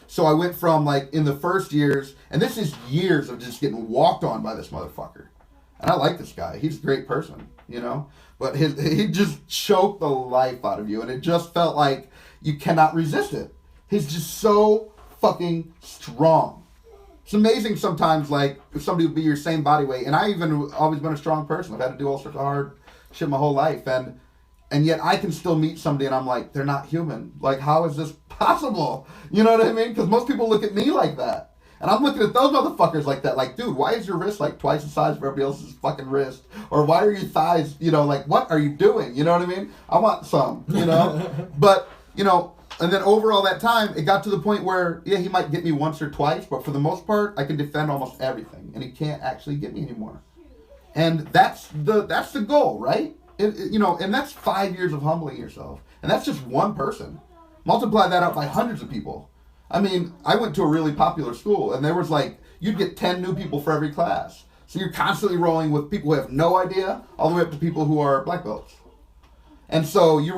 So I went from like in the first years, and this is years of just getting walked on by this motherfucker. And I like this guy. He's a great person, you know. But he just choked the life out of you, and it just felt like you cannot resist it. He's just so fucking strong. It's amazing sometimes, like, if somebody would be your same body weight, and I even always been a strong person. I've had to do all sorts of hard shit my whole life, and yet I can still meet somebody and I'm like, they're not human. Like, how is this possible? You know what I mean? Because most people look at me like that. And I'm looking at those motherfuckers like that. Like, dude, why is your wrist like twice the size of everybody else's fucking wrist? Or why are your thighs, you know, like, what are you doing? You know what I mean? I want some, you know? But, you know, and then over all that time, it got to the point where, yeah, he might get me once or twice, but for the most part, I can defend almost everything. And he can't actually get me anymore. And that's the goal, right? You know, and that's 5 years of humbling yourself. And that's just one person. Multiply that out by hundreds of people. I mean, I went to a really popular school, and there was like, you'd get 10 new people for every class. So you're constantly rolling with people who have no idea, all the way up to people who are black belts. And so you're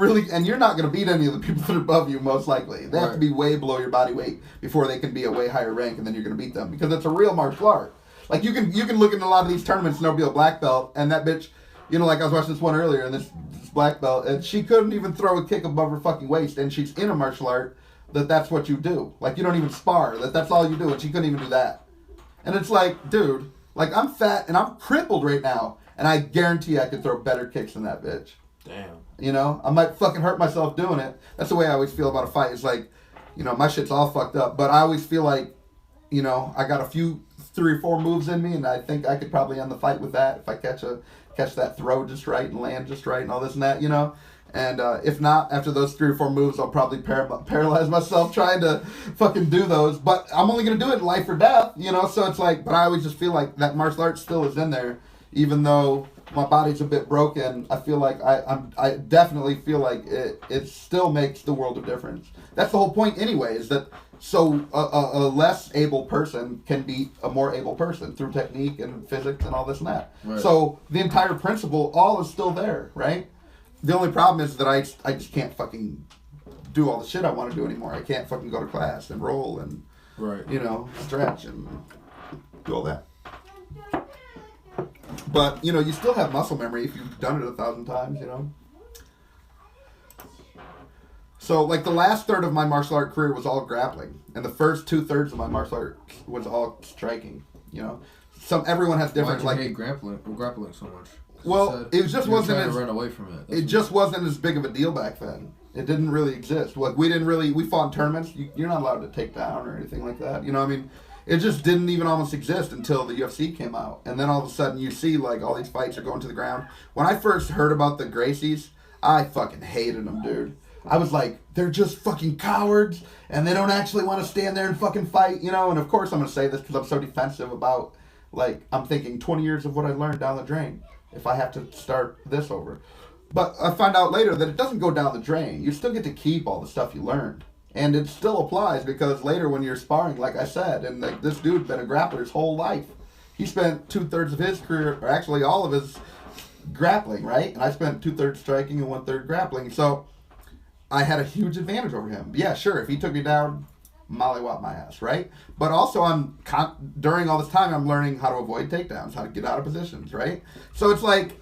not going to beat any of the people that are above you, most likely. They have to be way below your body weight before they can be a way higher rank, and then you're going to beat them. Because it's a real martial art. Like, you can look into a lot of these tournaments, and there'll be a black belt, and that bitch, you know, like I was watching this one earlier, and this black belt, and she couldn't even throw a kick above her fucking waist, and she's in a martial art that's what you do. Like, you don't even spar, that's all you do, and she couldn't even do that. And it's like, dude, like, I'm fat, and I'm crippled right now, and I guarantee I could throw better kicks than that bitch. Damn. You know, I might fucking hurt myself doing it. That's the way I always feel about a fight. It's like, you know, my shit's all fucked up, but I always feel like, you know, I got a few 3 or 4 moves in me, and I think I could probably end the fight with that if I catch that throw just right and land just right and all this and that, you know. And if not, after those 3 or 4 moves, I'll probably paralyze myself trying to fucking do those. But I'm only going to do it in life or death, you know. So it's like, but I always just feel like that martial art still is in there, even though my body's a bit broken. I feel like I definitely feel like it still makes the world of difference. That's the whole point anyway, is that so a less able person can beat a more able person through technique and physics and all this and that. Right. So the entire principle, all is still there, right? The only problem is that I just can't fucking do all the shit I want to do anymore. I can't fucking go to class and roll and, you know, stretch and do all that. But, you know, you still have muscle memory if you've done it 1,000 times, you know. So, like, the last third of my martial art career was all grappling. And the first 2/3 of my martial art was all striking, you know. Everyone has different, Why do you hate grappling so much? Well, it just wasn't trying as to run away from it. it just wasn't as big of a deal back then. It didn't really exist. Like we fought in tournaments. You're not allowed to take down or anything like that. You know, I mean, it just didn't even almost exist until the UFC came out, and then all of a sudden you see like all these fights are going to the ground. When I first heard about the Gracies, I fucking hated them, dude. I was like, they're just fucking cowards, and they don't actually want to stand there and fucking fight, you know. And of course I'm gonna say this because I'm so defensive about, like, I'm thinking 20 years of what I learned down the drain if I have to start this over. But I find out later that it doesn't go down the drain. You still get to keep all the stuff you learned. And it still applies because later when you're sparring, like I said, and like this dude been a grappler his whole life. He spent 2/3 of his career, or actually all of his, grappling, right? And I spent 2/3 striking and 1/3 grappling. So I had a huge advantage over him. Yeah, sure, if he took me down, mollywop my ass, right? But also during all this time, I'm learning how to avoid takedowns, how to get out of positions, right? So it's like,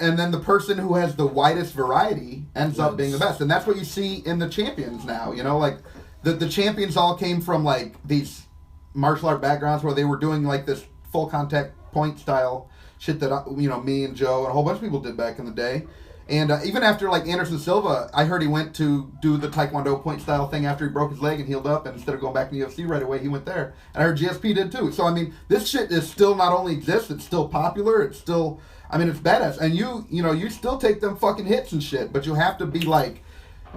and then the person who has the widest variety ends up being the best. And that's what you see in the champions now, you know, like the champions all came from like these martial art backgrounds where they were doing like this full contact point style shit that, you know, me and Joe and a whole bunch of people did back in the day. And even after like Anderson Silva, I heard he went to do the Taekwondo point style thing after he broke his leg and healed up, and instead of going back to the UFC right away, he went there. And I heard GSP did too. So I mean, this shit is still not only exists, it's still popular, it's still, I mean, it's badass. And you know, you still take them fucking hits and shit, but you have to be like,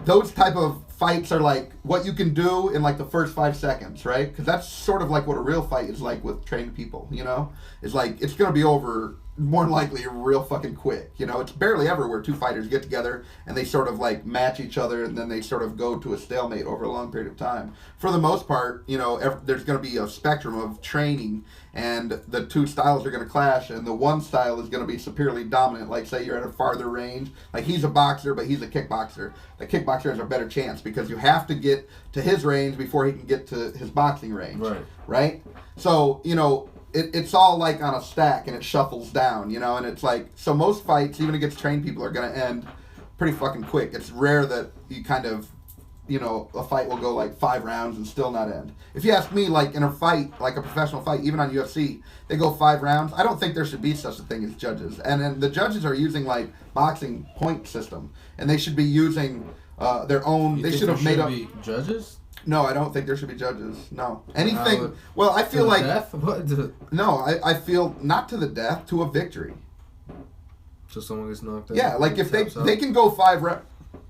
those type of fights are like what you can do in like the first 5 seconds, right? Because that's sort of like what a real fight is like with trained people, you know? It's like, it's going to be over more than likely real fucking quick, you know? It's barely ever where two fighters get together and they sort of like match each other and then they sort of go to a stalemate over a long period of time. For the most part, you know, there's going to be a spectrum of training, and the two styles are going to clash, and the one style is going to be superiorly dominant. Like, say you're at a farther range, like he's a boxer, but he's a kickboxer. The kickboxer has a better chance because you have to get to his range before he can get to his boxing range. Right? So, you know, it's all like on a stack and it shuffles down, you know, and it's like, so most fights, even against trained people, are going to end pretty fucking quick. It's rare that you kind of, you know, a fight will go like 5 rounds and still not end. If you ask me, like in a fight, like a professional fight, even on UFC, they go 5 rounds. I don't think there should be such a thing as judges. And then the judges are using like boxing point system, and they should be using their own. They should have made up judges. No, I don't think there should be judges. No. Anything. Well, I feel like. Death? What? No, I feel not to the death, to a victory. So someone gets knocked out? Yeah, like if they can go 5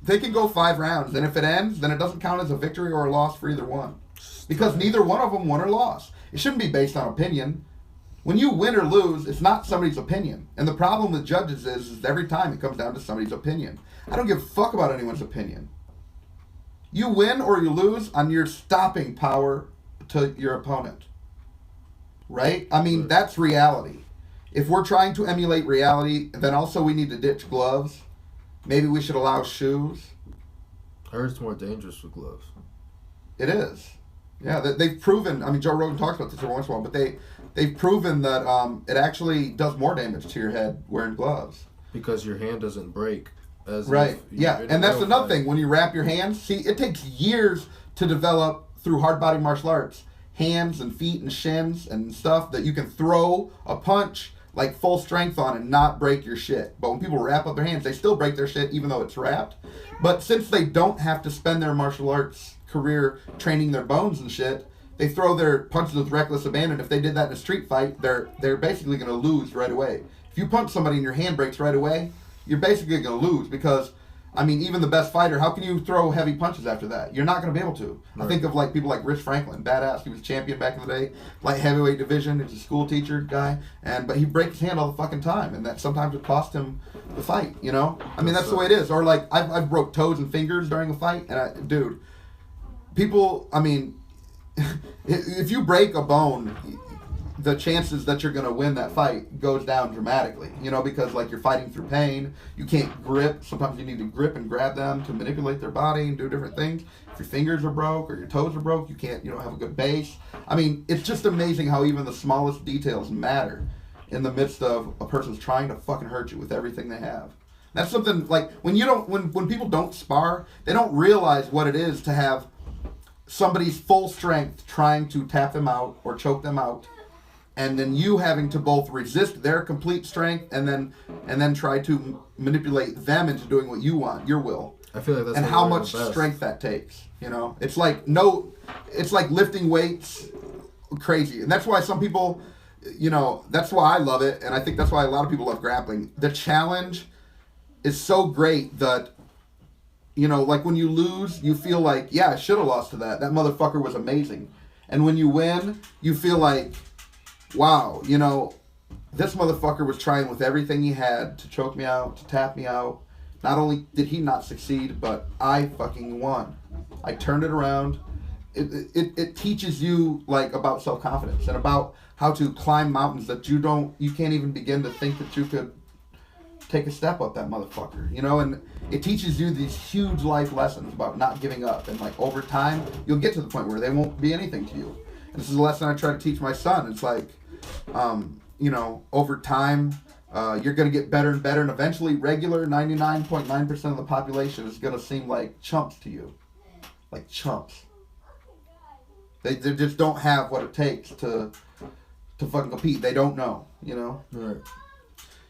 they can go 5 rounds, and if it ends, then it doesn't count as a victory or a loss for either one. Because neither one of them won or lost. It shouldn't be based on opinion. When you win or lose, it's not somebody's opinion. And the problem with judges is every time it comes down to somebody's opinion. I don't give a fuck about anyone's opinion. You win or you lose on your stopping power to your opponent. Right? I mean, that's reality. If we're trying to emulate reality, then also we need to ditch gloves. Maybe we should allow shoes. I heard it's more dangerous with gloves. It is. Yeah, they've proven, I mean, Joe Rogan talks about this every once in a while, but they've proven that it actually does more damage to your head wearing gloves. Because your hand doesn't break. Right, yeah, and that's another thing. When you wrap your hands, see, it takes years to develop through hard body martial arts, hands and feet and shins and stuff that you can throw a punch like full strength on and not break your shit. But when people wrap up their hands, they still break their shit even though it's wrapped. But since they don't have to spend their martial arts career training their bones and shit, they throw their punches with reckless abandon. If they did that in a street fight, they're basically going to lose right away. If you punch somebody and your hand breaks right away, you're basically going to lose because, I mean, even the best fighter, how can you throw heavy punches after that? You're not going to be able to. Right. I think of like people like Rich Franklin, badass. He was champion back in the day, light heavyweight division. He was a school teacher guy, but he breaks his hand all the fucking time, and that sometimes it cost him the fight. You know, I mean that's the way it is. Or like I've broke toes and fingers during a fight, and dude, people, I mean, if you break a bone, the chances that you're going to win that fight goes down dramatically, you know, because like you're fighting through pain, you can't grip, sometimes you need to grip and grab them to manipulate their body and do different things. If your fingers are broke or your toes are broke, you don't have a good base. I mean, it's just amazing how even the smallest details matter in the midst of a person's trying to fucking hurt you with everything they have. That's something like when people don't spar, they don't realize what it is to have somebody's full strength trying to tap them out or choke them out. and then you having to both resist their complete strength and then try to manipulate them into doing what you want, your will. I feel like that's and how much strength that takes. You know, it's like lifting weights, crazy, and that's why some people, you know, that's why I love it, and I think that's why a lot of people love grappling. The challenge is so great that, you know, like when you lose, you feel like, yeah, I should have lost to that. That motherfucker was amazing. And when you win, you feel like, wow, you know, this motherfucker was trying with everything he had to choke me out, to tap me out. Not only did he not succeed, but I fucking won. I turned it around. It teaches you, like, about self-confidence and about how to climb mountains that you can't even begin to think that you could take a step up that motherfucker, you know, and it teaches you these huge life lessons about not giving up, and like over time you'll get to the point where they won't be anything to you. And this is a lesson I try to teach my son. It's like, you know, over time you're going to get better and better, and eventually regular 99.9% of the population is going to seem like chumps to you, like chumps. They just don't have what it takes to fucking compete. They don't know, you know. Right.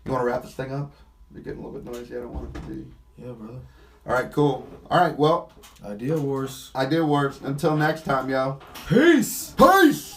You want to wrap this thing up? You're getting a little bit noisy. I don't want it to be. Yeah, brother. All right, cool. All right, well. IdeaWars. IdeaWars. Until next time, yo. Peace. Peace.